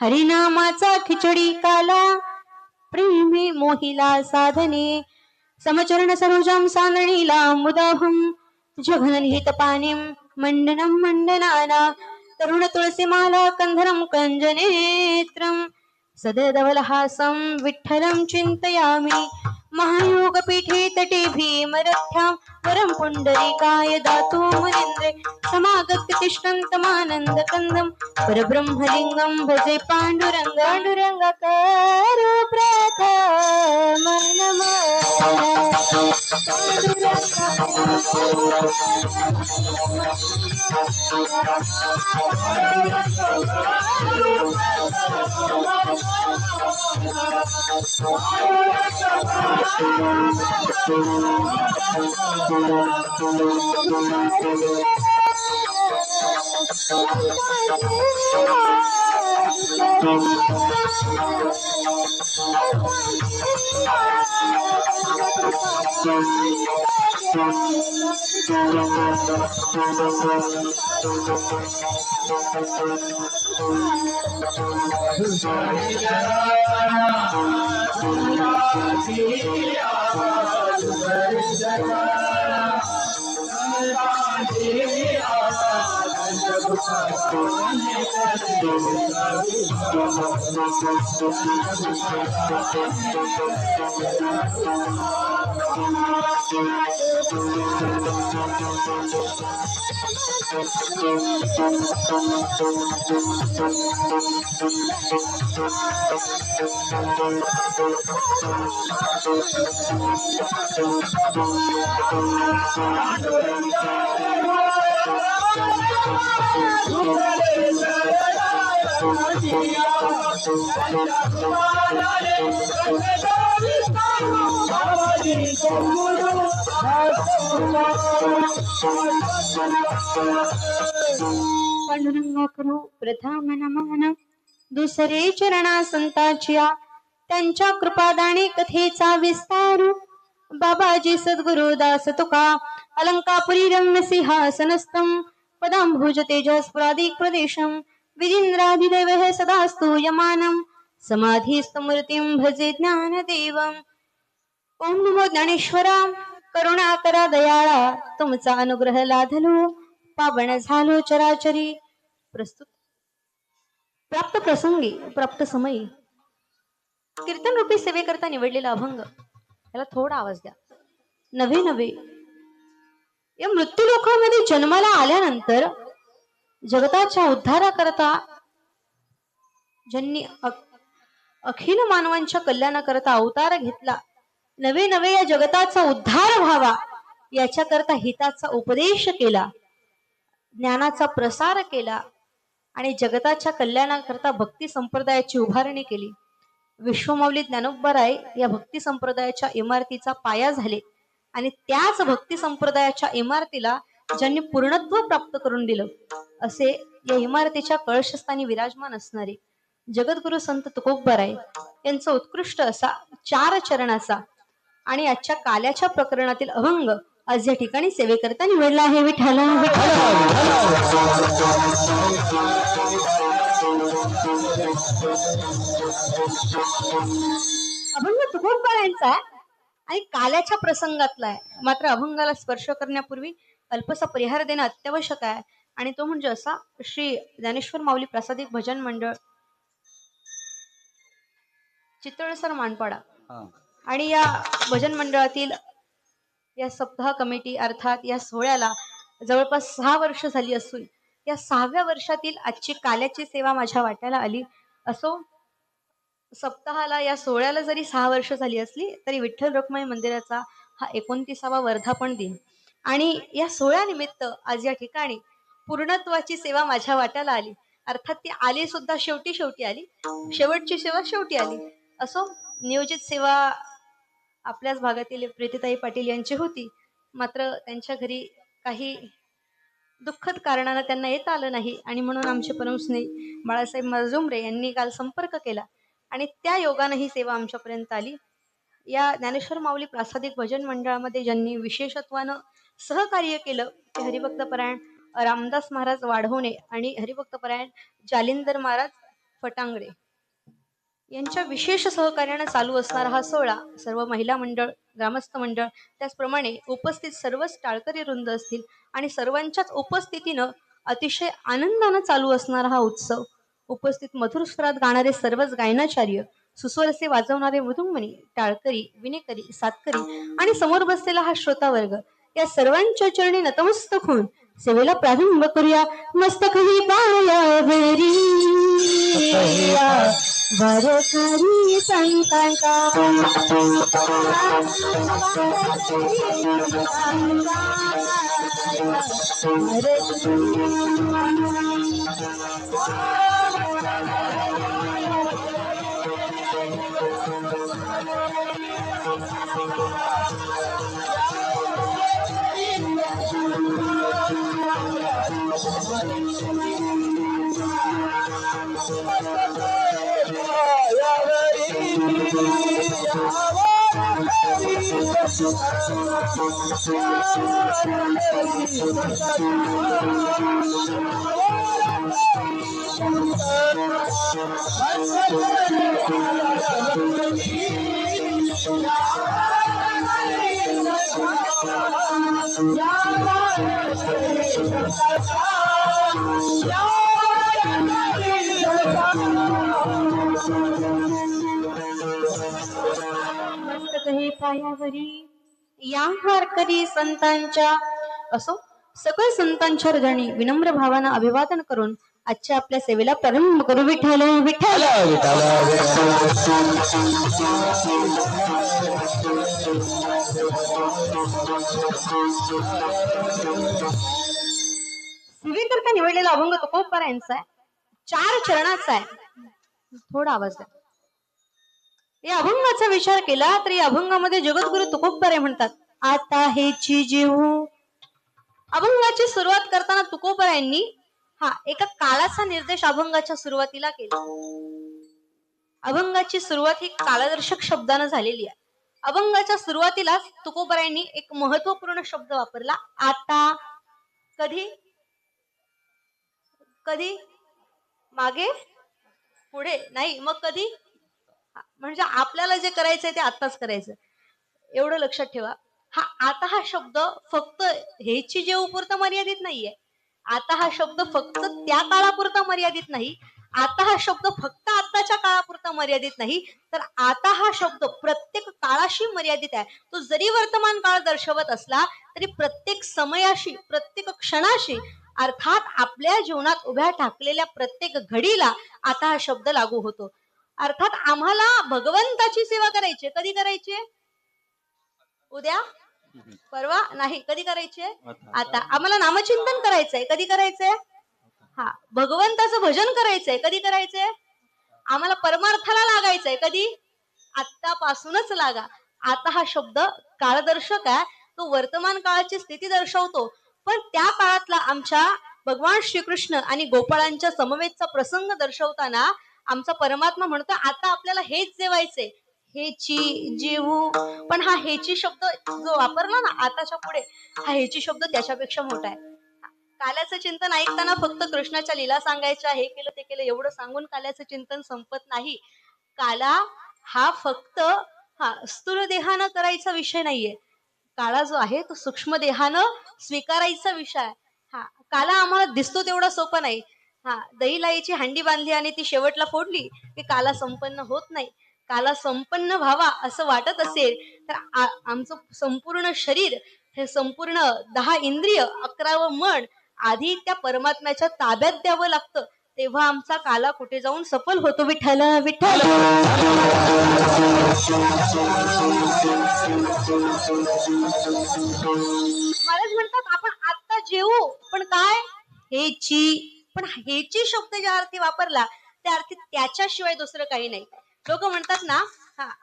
हरिनामाचा खिचडी काला प्रेमी मोहिला साधने समचरण सरोजम सांदणीला मुदाहम जघननिहित पाणिम मंडनम मंडनाना तरुण तुळसीमाला कंधरम कंजनेत्रम सदधवलहासं विठ्ठलं चिन्तयामि महायोगपीठे तटे भीमरथ्यां वरं पुण्डरीकाय दातु मुनीन्द्रे समागत्य तिष्ठन्तमानन्दकन्दं परब्रह्मलिङ्गं भजे पाण्डुरङ्गाकारु प्रथम पांडुरंगा करू प्रथम नमन दुसरे चरणा संतांच्या त्यांच्या कृपादानी कथेचा विस्तार बाबाजी सद्गुरु दास तुका अलंकापुरी रम्य सिंहासनस्थं पदांभुज तेजस्पुरादिक प्रदेशं विजिंद्राधिदेवः सदास्तु यमानं समाधिस्तमूर्तिं भजे ज्ञानदेवम् ओम नमो ज्ञानेश्वरा करुणा करा दयाळा तुमचा अनुग्रह लाधलो पावन झालो चराचरी प्रस्तुत प्राप्त प्रसंगी प्राप्त समयी कीर्तन रूपी सेवेकरता निवडलेला अभंग याला थोडा आवाज द्या. नवे नवे या मृत्यू लोकांमध्ये जन्माला आल्यानंतर जगताच्या उद्धाराकरता ज्यांनी अखिल मानवांच्या कल्याणाकरता अवतार घेतला, नवे नवे या जगताचा उद्धार व्हावा याच्याकरता हिताचा उपदेश केला, ज्ञानाचा प्रसार केला आणि जगताच्या कल्याणाकरता भक्ती संप्रदायाची उभारणी केली. विश्वमाऊली ज्ञानोबाराय या भक्ती संप्रदायाच्या इमारतीचा पाया झाले आणि त्याच भक्ती संप्रदायाच्या इमारतीला ज्यांनी पूर्णत्व प्राप्त करून दिलं असे या इमारतीच्या कळशस्थानी विराजमान असणारे जगद्गुरु संत तुकोबाराय यांचा उत्कृष्ट असा 4 चरणाचा आणि आजच्या काल्याच्या प्रकरणातील अभंग आज या ठिकाणी सेवेकरता निवडला आहे. विठ्ठला अभंग तुकोबारायांचा आणि काल्याच्या प्रसंगातला आहे. मात्र अभंगाला स्पर्श करण्यापूर्वी अल्पसा परिहार देणं अत्यावश्यक आहे आणि तो म्हणजे असा श्री ज्ञानेश्वर माऊली प्रासादिक भजन मंडळ चितळसर मानपाडा आणि या भजन मंडळातील या सप्ताह कमिटी अर्थात या सोहळ्याला जवळपास 6 वर्ष झाली असून या 6व्या वर्षातील आजची काल्याची सेवा माझ्या वाट्याला आली. असो सप्ताहाला या सोहळ्याला जरी 6 वर्ष झाली असली तरी विठ्ठल रखुमाई मंदिराचा हा 29वा वर्धापन दिन आणि या सोहळ्यानिमित्त आज या ठिकाणी पूर्णत्वाची सेवा माझ्या वाट्याला आली. अर्थात ती आली सुद्धा शेवटी आली, शेवटची सेवा शेवटी आली. असो नियोजित सेवा आपल्याच भागातील प्रीतीताई पाटील यांची होती, मात्र त्यांच्या घरी काही दुःखद कारणाने त्यांना येता आलं नाही आणि म्हणून आमचे परमस्नेही बाळासाहेब मजुमरे यांनी काल संपर्क केला आणि त्या योगाने ही सेवा आमच्यापर्यंत आली. या ज्ञानेश्वर माऊली प्रासादिक भजन मंडळामध्ये ज्यांनी विशेषत्वानं सहकार्य केलं ते हरिभक्तपरायण रामदास महाराज वाढवणे आणि हरिभक्तपरायण जालिंदर महाराज फटांगडे यांच्या विशेष सहकार्याने चालू असणारा हा सोहळा सर्व महिला मंडळ, ग्रामस्थ मंडळ, त्याचप्रमाणे उपस्थित सर्वच टाळकरी वृंद असतील आणि सर्वांच्याच उपस्थितीनं अतिशय आनंदानं चालू असणारा हा उत्सव, उपस्थित मधुर स्वरात गाणारे सर्वच गायनाचार्य, सुस्वरसे वाजवणारे मृदुंगमणी, टाळकरी, विणेकरी, सातकरी आणि समोर बसलेला हा श्रोता वर्ग, या सर्वांच्या चरणी नतमस्तक होऊन सेवेला प्रारंभ करूया. मस्तक ही पायावरी वरकरी संतांचा पायावरी या वारकरी संतांच्या असो सकळ संतांच्या हृदयाने विनम्र भावानं अभिवादन करून आजच्या आपल्या सेवेला प्रारंभ करू. विठ्ठल विठ्ठल सेवेकरता निवडलेला अभंग तुकोबरायांचा आहे, 4 चरणाचा आहे. थोडा आवाज द्या. या अभंगाचा विचार केला तर या अभंगामध्ये जगद्गुरु तुकोबराय म्हणतात, आता हेची जीव. अभंगाची सुरुवात करताना तुकोबरायांनी एका काळाचा निर्देश अभंगाच्या सुरुवातीला केला. अभंगाची सुरुवात ही कालदर्शक शब्दानं झालेली आहे. अभंगाच्या सुरुवातीलाच तुकोबरायांनी एक महत्वपूर्ण शब्द वापरला, आता. कधी कधी मागे पुढे नाही, मग कधी, म्हणजे आपल्याला जे करायचंय ते आत्ताच करायचं, एवढं लक्षात ठेवा. आता हा शब्द फक्त हेची जेव पुरता मर्यादित नाहीये. आता हा शब्द फक्त त्या काळापुरता मर्यादित नाही. आता हा शब्द फक्त आताच्या काळापुरता मर्यादित नाही, तर आता हा शब्द प्रत्येक काळाशी मर्यादित आहे. तो जरी वर्तमान काळ दर्शवत असला तरी प्रत्येक समयाशी, प्रत्येक क्षणाशी, अर्थात आपल्या जीवनात उभ्या ठाकलेल्या प्रत्येक घडीला आता हा शब्द लागू होतो. अर्थात आम्हाला भगवंताची सेवा करायची. कधी करायची? उद्या, परवा नाही. कधी करायची? आता. आम्हाला नामचिंतन करायचंय. कधी करायचंय? भगवंताचं भजन करायचंय. कधी करायचंय? आम्हाला परमार्थाला लागायचंय. कधी? आत्तापासूनच लागा. आता हा शब्द काळदर्शक आहे. तो वर्तमान काळाची स्थिती दर्शवतो. पण त्या काळातला आमच्या भगवान श्रीकृष्ण आणि गोपाळांच्या समवेतचा प्रसंग दर्शवताना आमचा परमात्मा म्हणतो, आता आपल्याला हेच जेवायचंय. हेची जेवू. पण हा हेची शब्द जो वापरला ना आताच्या पुढे, हा हेची शब्द त्याच्यापेक्षा मोठा आहे. काल्याचं चिंतन ऐकताना फक्त कृष्णाच्या लीला सांगायच्या, हे केलं ते केलं एवढं सांगून काल्याचं चिंतन संपत नाही. काला हा फक्त स्थूल देहानं करायचा विषय नाहीये. काळा जो आहे तो सूक्ष्म देहानं स्वीकारायचा विषय आहे. काला आम्हाला दिसतो तेवढा सोपा नाही. दही लाईची हंडी बांधली आणि ती शेवटला फोडली की काला संपन्न होत नाही. काला संपन्न व्हावा असं वाटत असेल तर आमचं संपूर्ण शरीर, हे संपूर्ण 10 इंद्रिय, 11 मन आधी त्या परमात्म्याच्या ताब्यात द्यावं लागतं. तेव्हा आमचा काला कुठे जाऊन सफल होतो. विठ्ठल विठ्ठल. महाराज म्हणतात आपण आता जेवू, पण काय? हेची. पण हेची शब्द ज्या अर्थी वापरला त्या अर्थी त्याच्याशिवाय दुसरं काही नाही. लोक म्हणतात ना,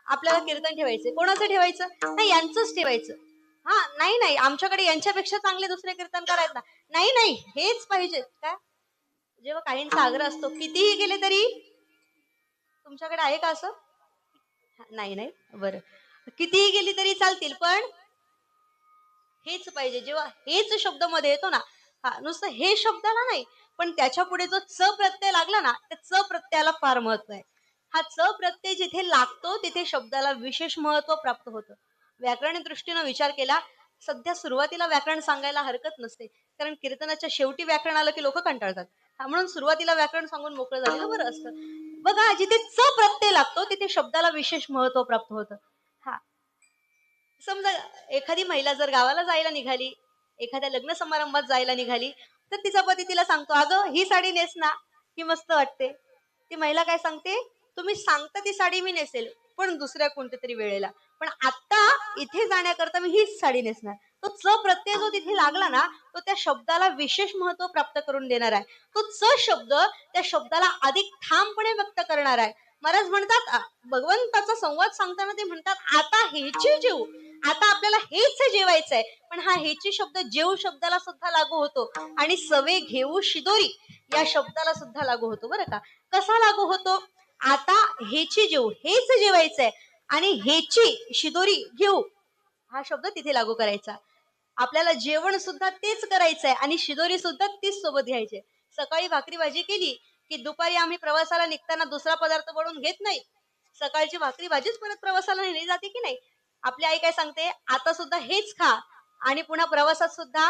आपल्याला कीर्तन ठेवायचं. कोणाचं ठेवायचं? नाही, यांचंच ठेवायचं. नाही नाही, आमच्याकडे यांच्यापेक्षा चांगले दुसरे कीर्तनकार आहेत ना. नाही नाही, हेच पाहिजे. काय? जेव्हा काहींचा आग्रह असतो, कितीही गेले तरी. तुमच्याकडे आहे का असं? नाही नाही, बरं. कितीही गेली तरी चालतील, पण हेच पाहिजे. जेव्हा हेच शब्द मध्ये येतो ना, नुसतं हे शब्दाला नाही, पण त्याच्या पुढे जो च प्रत्यय लागला ना, त्या च प्रत्ययाला फार महत्व आहे. हा च प्रत्यय जिथे लागतो तिथे शब्दाला विशेष महत्व प्राप्त होतं. व्याकरण दृष्टीनं विचार केला, सध्या सुरुवातीला व्याकरण सांगायला हरकत नसते, कारण कीर्तनाच्या शेवटी व्याकरण आलं की लोक कंटाळतात. म्हणून सुरुवातीला व्याकरण सांगून मोकळं झालेलं बरं असतं. बघा, जिथे च प्रत्यय लागतो तिथे शब्दाला विशेष महत्व प्राप्त होतं. हा, समजा एखादी महिला जर गावाला जायला निघाली, एखाद्या लग्न समारंभात जायला निघाली, तर तिचा पती तिला सांगतो, अगं ही साडी नेस ना, ही मस्त वाटते. ती महिला काय सांगते, तुम्ही सांगता ती साडी मी नेसेल, पण दुसऱ्या कोणत्या तरी वेळेला. पण आता इथे जाण्याकरता मी हीच साडी नेसणार. तो च प्रत्यय जो तिथे लागला ना, तो त्या शब्दाला विशेष महत्व प्राप्त करून देणार आहे. तो च शब्द त्या शब्दाला अधिक ठामपणे व्यक्त करणार आहे. महाराज म्हणतात, भगवंताचा संवाद सांगताना ते म्हणतात, आता हेची जेव, आता आपल्याला हेच जेवायचंय. पण हा हेची शब्द जेव शब्दाला सुद्धा लागू होतो आणि सवे घेऊ शिदोरी या शब्दाला सुद्धा लागू होतो. बरं का, कसा लागू होतो, आता हेची जेव, हेच जेवायचंय आणि हेची शिदोरी घेऊ हा शब्द तिथे लागू करायचा. आपल्याला जेवण सुद्धा तेच करायचंय आणि शिदोरी सुद्धा तीच सोबत घ्यायची. सकाळी भाकरी भाजी केली की दुपारी आम्ही प्रवासाला निघताना दुसरा पदार्थ बनवून घेत नाही. सकाळची भाकरी भाजीच परत प्रवासाला नेली जाते की नाही. आपली आई काय सांगते, आता सुद्धा हेच खा आणि पुन्हा प्रवासात सुद्धा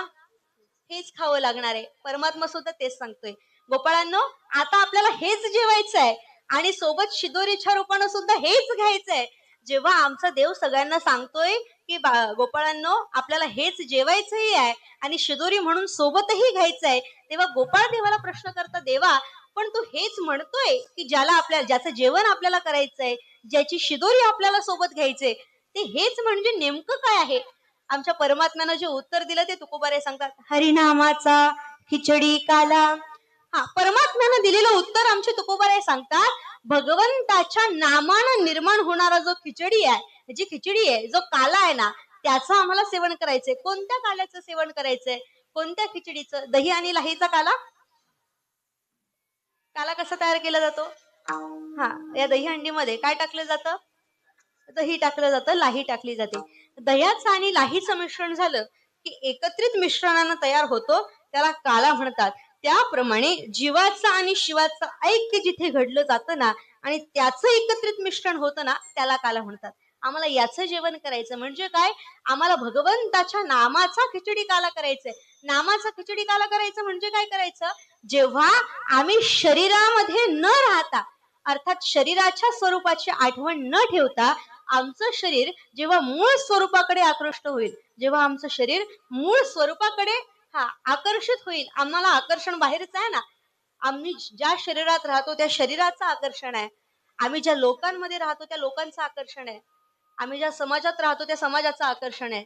हेच खावं लागणार आहे. परमात्मा सुद्धा तेच सांगतोय. गोपाळांनो, आता आपल्याला हेच जेवायचंय आणि सोबत शिदोरीच्या रूपानं सुद्धा हेच घ्यायचंय. जेव्हा आमचा देव सगळ्यांना सांगतोय की गोपाळांनो, आपल्याला हेच जेवायचंही आहे आणि शिदोरी म्हणून सोबतही घ्यायचंय, तेव्हा गोपाळ देवाला प्रश्न करता, देवा पण तू हेच म्हणतोय की ज्याचं जेवण आपल्याला करायचंय, ज्याची शिदोरी आपल्याला सोबत घ्यायचंय, ते हेच म्हणजे नेमकं काय आहे. आमच्या परमात्म्यानं जे उत्तर दिलं ते तुकोबारे सांगतात, हरिनामाचा खिचडी काला. हा, परमात्म्यानं दिलेलं उत्तर आमचे तुकोबारे सांगतात, भगवंताच्या नामानं निर्माण होणारा जो खिचडी आहे, जी खिचडी आहे, जो काला आहे ना, त्याचं आम्हाला सेवन करायचंय. कोणत्या काल्याचं सेवन करायचंय, कोणत्या खिचडीचं? दही आणि लाहीचा काला. काला कसा तयार केला जातो, हा, या दहीहंडीमध्ये काय टाकलं जातं, दही टाकलं जातं, लाही टाकली जाते. दह्याचं आणि लाहीचं मिश्रण झालं की एकत्रित मिश्रणानं तयार होतो, त्याला काला म्हणतात. त्याप्रमाणे जीवाचं आणि शिवाचं ऐक्य जिथे घडलं जातं ना आणि त्याचं एकत्रित मिश्रण होतं ना, त्याला काला म्हणतात. आम्हाला याचं जेवण करायचं म्हणजे काय, आम्हाला भगवंताच्या नामाचा खिचडी काला करायचंय. नामाचा खिचडी काला करायचं म्हणजे काय करायचं, जेव्हा आम्ही शरीरामध्ये न राहता, अर्थात शरीराच्या स्वरूपाची आठवण न ठेवता, आमचं शरीर जेव्हा मूळ स्वरूपाकडे आकृष्ट होईल, जेव्हा आमचं शरीर मूळ स्वरूपाकडे आकर्षित होईल, आम्हाला आकर्षण बाहेरचं आहे ना, आम्ही ज्या शरीरात राहतो त्या शरीराचं आकर्षण आहे, आम्ही ज्या लोकांमध्ये राहतो त्या लोकांचं आकर्षण आहे, आम्ही ज्या समाजात राहतो त्या समाजाचं आकर्षण आहे,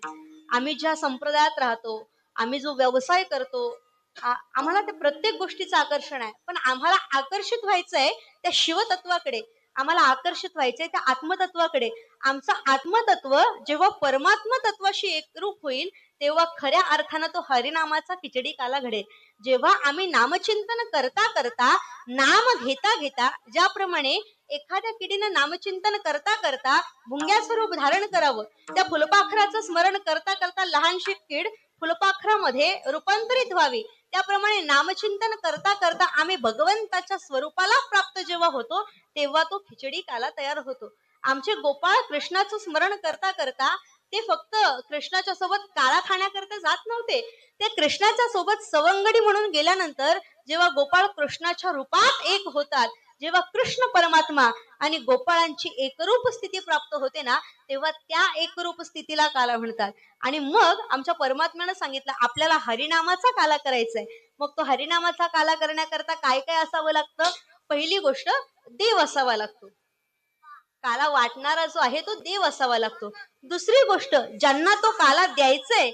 आम्ही ज्या संप्रदायात राहतो, आम्ही जो व्यवसाय करतो, आम्हाला त्या प्रत्येक गोष्टीचं आकर्षण आहे. पण आम्हाला आकर्षित व्हायचंय त्या शिवतत्वाकडे, आम्हाला आकर्षित व्हायचंय त्या आत्मतत्वाकडे. आमचं आत्मतत्व जेव्हा परमात्मा तत्वाशी एकरूप होईल, तेव्हा खऱ्या अर्थानं तो हरिनामाचा खिचडी काला घडेल. जेव्हा आम्ही नामचिंतन करता करता, नाम घेता घेता, ज्याप्रमाणे एखाद्या किडीनं नामचिंतन करता करता भुंग्या स्वरूप धारण करावं, त्या फुलपाखराचं स्मरण करता करता लहानशी कीड फुलपाखरामध्ये रूपांतरित व्हावी, त्याप्रमाणे नामचिंतन करता करता आम्ही भगवंताच्या स्वरूपाला प्राप्त जेव्हा होतो, तेव्हा तो खिचडी काला तयार होतो. आमचे गोपाळ कृष्णाचं स्मरण करता करता ते फक्त कृष्णाच्या सोबत काळा खाण्याकरता जात नव्हते, ते कृष्णाच्या सोबत सवंगडी म्हणून गेल्यानंतर जेव्हा गोपाळ कृष्णाच्या रूपात एक होतात, जेव्हा कृष्ण परमात्मा आणि गोपाळांची एकरूप स्थिती प्राप्त होते ना, तेव्हा त्या एकरूप स्थितीला काला म्हणतात. आणि मग आमच्या परमात्म्यानं सांगितलं, आपल्याला हरिनामाचा काला करायचाय. मग तो हरिनामाचा काला करण्याकरता काय काय असावं लागतं, पहिली गोष्ट देव असावा लागतो, काला वाटणारा जो आहे तो देव असावा लागतो. दुसरी गोष्ट, ज्यांना तो काला द्यायचाय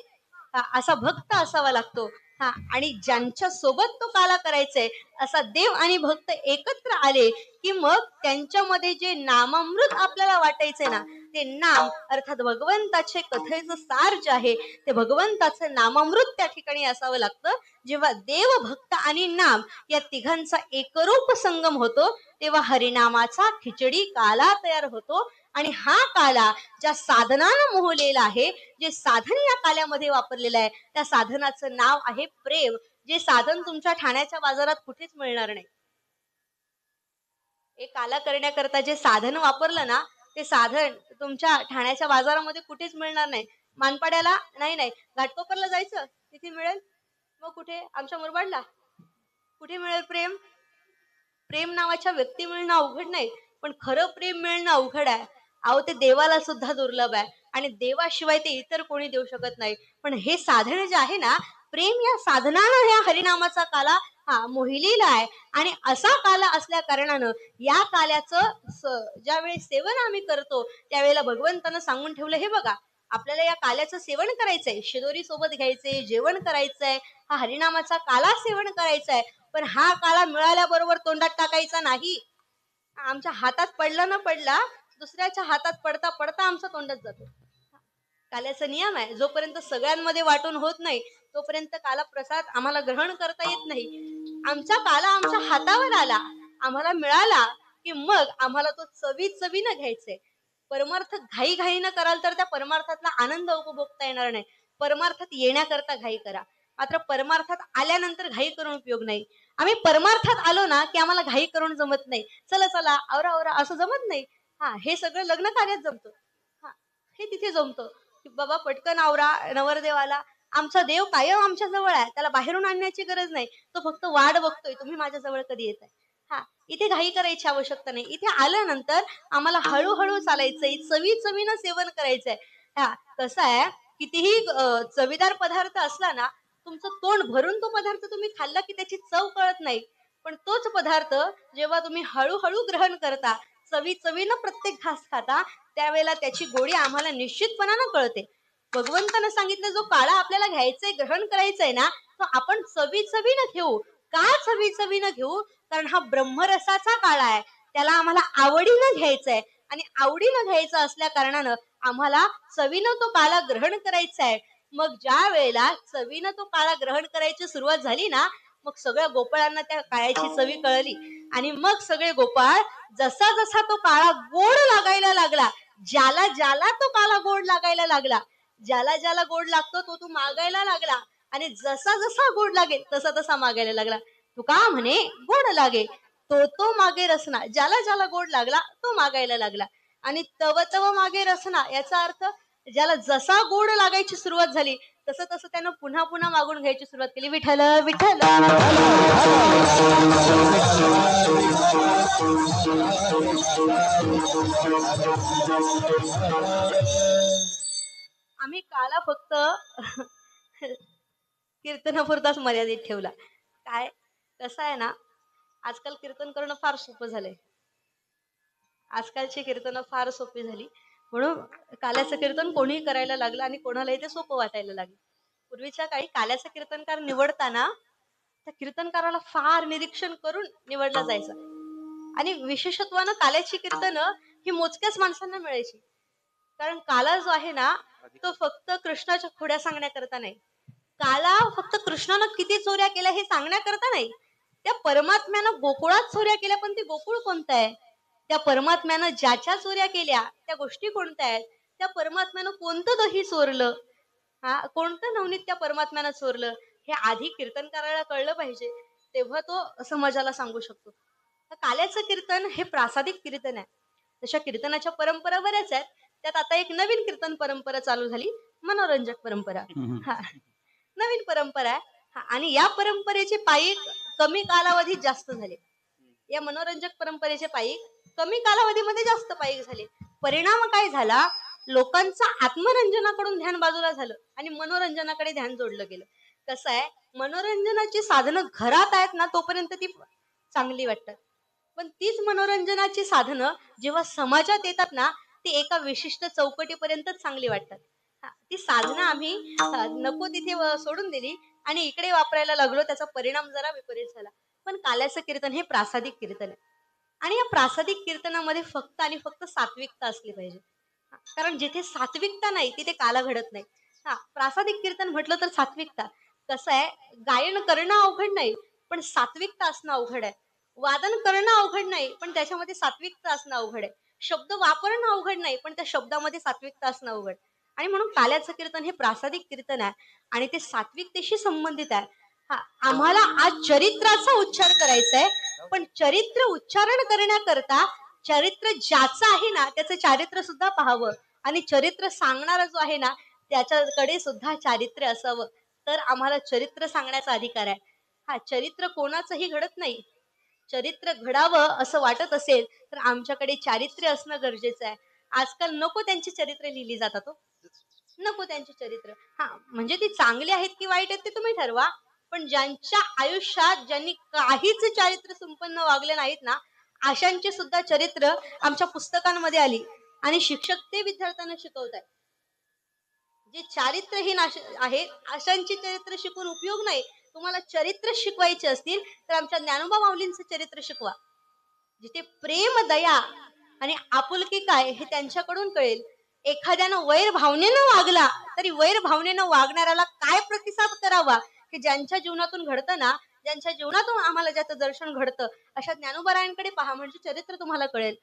असा भक्त असावा लागतो. आणि ज्यांच्या सोबत तो काला करायचाय असा देव आणि भक्त एकत्र आले की मग त्यांच्यामध्ये जे नामामृत आपल्याला वाटायचंय ना, ते नाम अर्थात भगवंताचे कथेचं सार जे आहे ते भगवंताचं नामामृत त्या ठिकाणी असावं लागतं. जेव्हा देव, भक्त आणि नाम या तिघांचा एकरूप संगम होतो, तेव्हा हरिनामाचा खिचडी काला तयार होतो. आणि हा काला ज्या साधनानं मोहलेला आहे, जे साधन या काल्यामध्ये वापरलेलं आहे, त्या साधनाचं नाव आहे प्रेम. जे साधन तुमच्या ठाण्याच्या बाजारात कुठेच मिळणार नाही. हे काला करण्याकरता जे साधन वापरलं ना, ते साधन तुमच्या ठाण्याच्या बाजारामध्ये कुठेच मिळणार नाही. मानपाड्याला नाही, नाही. घाटकोपरला जायचं, तिथे मिळेल. मग कुठे? आमच्या मुरबाडला. कुठे मिळेल प्रेम? प्रेम नावाच्या व्यक्ती मिळणं अवघड नाही, पण खरं प्रेम मिळणं अवघड आहे. अहो ते देवाला सुद्धा दुर्लभ आहे आणि देवाशिवाय ते इतर कोणी देऊ शकत नाही. पण हे साधन जे आहे ना, प्रेम या साधनानं ह्या हरिनामाचा काला हा मोहिलेला आहे आणि असा काला असल्या कारणानं या काल्याचं ज्यावेळी सेवन आम्ही करतो त्यावेळेला भगवंतानं सांगून ठेवलं, हे बघा आपल्याला या काल्याचं सेवन करायचंय, शिदोरी सोबत घ्यायचंय, जेवण करायचंय, हा हरिनामाचा काला सेवन करायचा पण हा काळा मिळाल्याबरोबर तोंडात टाकायचा नाही. आमच्या हातात पडला न पडला, दुसऱ्याच्या हातात पडता पडता आमचा तोंडात जातो. काल्याचा नियम आहे, जोपर्यंत सगळ्यांमध्ये वाटून होत नाही तोपर्यंत काला प्रसाद आम्हाला ग्रहण करता येत नाही. आमचा काला आमच्या हातावर आला, आम्हाला मिळाला की मग आम्हाला तो चवी चवीनं घ्यायचंय. परमार्थ घाई घाईनं कराल तर त्या परमार्थातला आनंद उपभोगता येणार नाही. परमार्थात येण्याकरता घाई करा, मात्र परमार्थात आल्यानंतर घाई करून उपयोग नाही. आम्ही परमार्थात आलो ना की आम्हाला घाई करून जमत नाही. चला चला आवरा आवरा असं जमत नाही. हा हे सगळं लग्न कार्यात जमतं. हा हे तिथे जमतं की बाबा पटकन आवरा नवरदेवाला. आमचा देव कायम आमच्या जवळ आहे, त्याला बाहेरून आणण्याची गरज नाही. तो फक्त वाट बघतोय तुम्ही माझ्या जवळ कधी येताय. हा इथे घाई करायची आवश्यकता नाही. इथे आल्यानंतर आम्हाला हळूहळू चालायचंय, चवी चवीनं सेवन करायचंय. हा कसं आहे, कितीही चवीदार पदार्थ असला ना, तुमचं तोंड भरून तो पदार्थ तुम्ही खाल्ला की त्याची चव कळत नाही. पण तोच पदार्थ जेव्हा तुम्ही हळूहळू ग्रहण करता, चवी चवीनं प्रत्येक घास खाता, त्यावेळेला त्याची गोडी आम्हाला निश्चितपणानं कळते. भगवंतानं सांगितलं जो काळा आपल्याला घ्यायचंय, ग्रहण करायचंय ना, तो आपण चवी चवीनं घेऊ. का चवी चवीनं घेऊ? कारण हा ब्रह्मरसाचा काळा आहे. त्याला आम्हाला आवडीनं घ्यायचंय आणि आवडीनं घ्यायचं असल्या कारणानं आम्हाला चवीनं तो काळा ग्रहण करायचा आहे. मग ज्या वेळेला चवीनं तो काळा ग्रहण करायची सुरुवात झाली ना, मग सगळ्या गोपाळांना त्या काळ्याची चवी कळली आणि मग सगळे गोपाळ जसा जसा तो काळा गोड लागायला लागला, ज्याला ज्याला तो काळा गोड लागायला लागला, ज्याला ज्याला गोड लागतो तो तो मागायला लागला आणि जसा जसा गोड लागेल तसा तसा मागायला लागला. तू का म्हणे गोड लागे, तो तो मागे रसना. ज्याला ज्याला गोड लागला तो मागायला लागला आणि तव तव मागे रसना याचा अर्थ ज्याला जसा गोड लागायची सुरुवात झाली तसं तसं त्यानं पुन्हा पुन्हा मागून घ्यायची सुरुवात केली. विठ्ठल विठ्ठल. आम्ही काला फक्त कीर्तनापुरताच मर्यादित ठेवला. काय कसं आहे ना, आजकाल कीर्तन करणं फार सोपं झालंय. आजकालची कीर्तनं फार सोपी झाली. म्हणून काल्याचं कीर्तन कोणीही करायला लागलं आणि कोणालाही ते सोपं वाटायला लागलं. पूर्वीच्या काळी काल्याचा कीर्तनकार निवडताना त्या कीर्तनकाराला फार निरीक्षण करून निवडला जायचा आणि विशेषत्वानं काल्याची कीर्तनं ही मोजक्याच माणसांना मिळायची. कारण काला जो आहे ना, तो फक्त कृष्णाच्या खोड्या सांगण्याकरता नाही. काला फक्त कृष्णानं किती चोऱ्या केल्या हे सांगण्याकरता नाही. त्या परमात्म्यानं गोकुळात चोऱ्या केल्या, पण ते गोकुळ कोणतं आहे? त्या परमात्म्यानं ज्याच्या चोऱ्या केल्या त्या गोष्टी कोणत्या आहेत? त्या परमात्म्यानं कोणतं दही चोरलं? हा कोणतं नवनीत त्या परमात्म्यानं चोरलं? हे आधी कीर्तनकाराला कळलं पाहिजे, तेव्हा तो समाजाला सांगू शकतो. तर काल्याचं कीर्तन हे प्रासादिक कीर्तन आहे. तशा कीर्तनाच्या परंपरा बऱ्याच आहेत. त्यात आता एक नवीन कीर्तन परंपरा चालू झाली, मनोरंजक परंपरा. हा नवीन परंपरा आहे. आणि या परंपरेचे पायी कमी कालावधीत जास्त झाले. या मनोरंजक परंपरेचे पायी कमी कालावधीमध्ये जास्त पायी झाले. परिणाम काय झाला? लोकांचं आत्मरंजनाकडून ध्यान बाजूला झालं आणि मनोरंजनाकडे ध्यान जोडलं गेलं. कसं आहे, मनोरंजनाची साधनं घरात आहेत ना तोपर्यंत ती चांगली वाटतात. पण तीच मनोरंजनाची साधनं जेव्हा समाजात येतात ना, ती एका विशिष्ट चौकटीपर्यंतच चांगली वाटतात. ती साधनं आम्ही नको तिथे सोडून दिली आणि इकडे वापरायला लागलो. त्याचा परिणाम जरा विपरीत झाला. पण काल्याचं कीर्तन हे प्रासादिक कीर्तन आहे आणि या प्रासादिक कीर्तनामध्ये फक्त आणि फक्त सात्विकता असली पाहिजे. कारण जिथे सात्विकता नाही तिथे काला घडत नाही. प्रासादिक कीर्तन म्हटलं तर सात्विकता. कसं आहे, गायन करणं अवघड नाही, पण सात्विकता असणं अवघड आहे. वादन करणं अवघड नाही, पण त्याच्यामध्ये सात्विकता असणं अवघड आहे. शब्द वापरणं अवघड नाही, पण त्या शब्दामध्ये सात्विकता असणं अवघड. आणि म्हणून काल्याचं कीर्तन हे प्रासादिक कीर्तन आहे आणि ते सात्विकतेशी संबंधित आहे. हा, आम्हाला आज चरित्राचा उच्चार करायचा आहे, पण चरित्र उच्चारण करण्याकरता चरित्र ज्याचं आहे ना त्याचं चारित्र्य सुद्धा पाहावं, आणि चरित्र सांगणारा जो आहे ना त्याच्याकडे सुद्धा चारित्र्य असावं, तर आम्हाला चरित्र सांगण्याचा अधिकार आहे. हा, चरित्र कोणाचंही घडत नाही. चरित्र घडावं असं वाटत असेल तर आमच्याकडे चारित्र्य असणं गरजेचं आहे. आजकाल नको त्यांची चरित्र लिहिली जातात हो. नको त्यांची चरित्र. हा, म्हणजे ती चांगली आहेत की वाईट आहेत ते तुम्ही ठरवा. पण ज्यांच्या आयुष्यात ज्यांनी काहीच चारित्र्य संपन्न वागले नाहीत ना, अशांची सुद्धा चरित्र आमच्या पुस्तकांमध्ये आली आणि शिक्षक ते विद्यार्थ्यांना शिकवतात. जे चारित्रहीन आहेत अशांची चरित्र शिकून उपयोग नाही. तुम्हाला चरित्र शिकवायचे असतील तर आमच्या ज्ञानोबा माऊलींचं चरित्र शिकवा. जिथे प्रेम, दया आणि आपुलकी काय हे त्यांच्याकडून कळेल. एखाद्यानं वैर भावनेनं वागला तरी वैर भावनेनं वागणाऱ्याला काय प्रतिसाद करावा हे ज्यांच्या जीवनातून घडतं ना, ज्यांच्या जीवनातून आम्हाला ज्याचं दर्शन घडतं, अशा ज्ञानोबारायांकडे पहा, म्हणजे चरित्र तुम्हाला कळेल.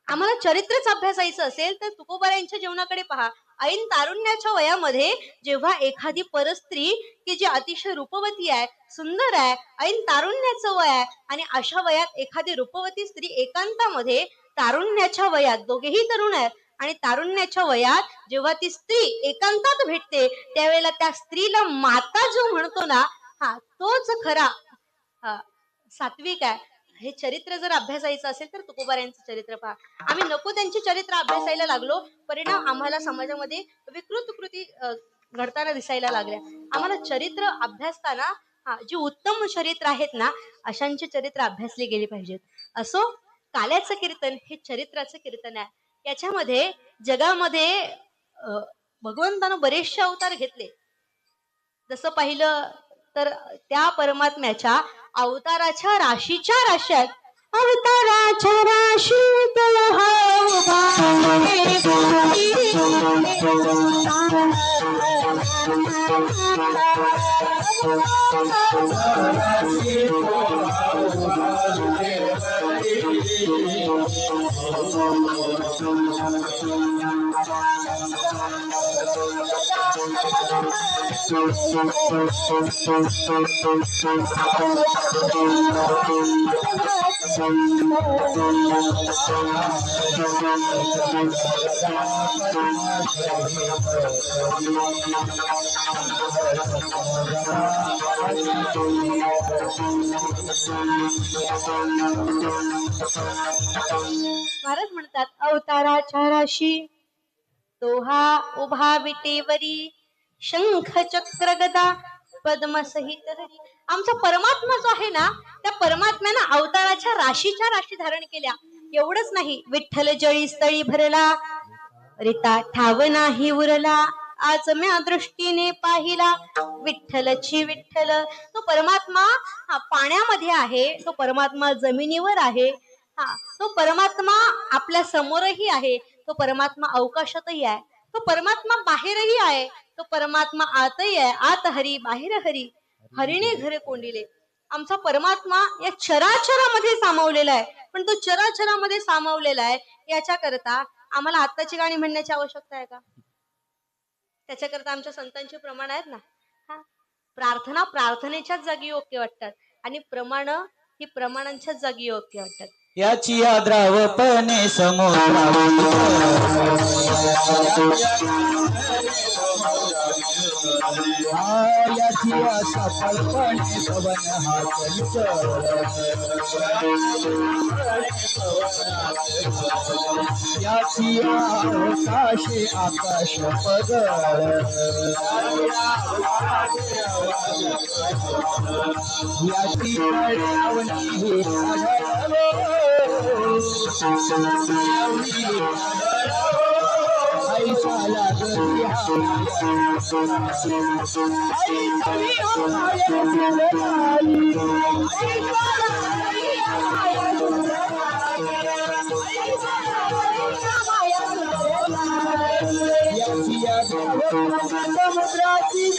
आम्हाला चरित्रच अभ्यासायचं असेल तर तुकोबारायांच्या जीवनाकडे पहा. ऐन तारुण्याच्या वयामध्ये जेव्हा एखादी परस्त्री की जी अतिशय रूपवती आहे, सुंदर आहे, ऐन तारुण्याचं वय आहे, आणि अशा वयात एखादी रूपवती स्त्री एकांतामध्ये तारुण्याच्या वयात, दोघेही तरुण आहेत, आणि तारुण्याच्या वयात जेव्हा ती स्त्री एकांतात भेटते त्यावेळेला त्या स्त्रीला माता जो म्हणतो ना, हा तोच खरा सात्विक आहे. हे चरित्र जर अभ्यासायचं असेल तर तुकोबारायांचं चरित्र पहा. आम्ही नको त्यांची चरित्र अभ्यासायला लागलो, परिणाम आम्हाला समाजामध्ये विकृत कृती घडताना दिसायला लागल्या. आम्हाला चरित्र अभ्यासताना जी उत्तम चरित्र आहेत ना अशांची चरित्र अभ्यासली गेली पाहिजेत. असो, काल्याचं कीर्तन हे चरित्राचं कीर्तन आहे. याच्यामध्ये जगामध्ये भगवंतानं बरेचसे अवतार घेतले. जसं पाहिलं तर त्या परमात्म्याच्या अवताराच्या राशीच्या राशी आहेत. अवताराच्या राशीत महाराज म्हणतात, अवताराच्या राशी तोहा उभा विटेवरी, शंख चक्र गदा पद्म सहित हरी. आमचा परमात्मा जो आहे ना त्या परमात्म्यानं अवताराच्या राशीच्या राशी धारण केल्या. एवढंच नाही, विठ्ठल जळी स्थळी भरला, रिता ठाव नाही उरला, आज म्या दृष्टीने पाहिला, विठ्ठलची विठ्ठल. तो परमात्मा पाण्यामध्ये आहे, तो परमात्मा जमिनीवर आहे, तो परमात्मा आपल्या समोरही आहे, तो परमात्मा अवकाशातही आहे, तो परमात्मा बाहेरही आहे, तो परमात्मा आतही आहे. आत हरी बाहेर हरी, हरिणे घरे कोंडिले. आमचा परमात्मा या चराचरामध्ये सामावलेला आहे, पण तो चराचरामध्ये सामावलेला आहे याच्याकरता आम्हाला आत्ताची गाणी म्हणण्याची आवश्यकता आहे का? त्याच्याकरता आमच्या संतांचे प्रमाण आहेत ना. प्रार्थना प्रार्थनेच्याच जागी योग्य वाटतात आणि प्रमाण ही प्रमाणांच्याच जागी योग्य वाटतात. याची आद्रावपणे समोर याची सफलपणे पवन हातच, याची आकाशे आकाश पदळ, याची हे समुद्राची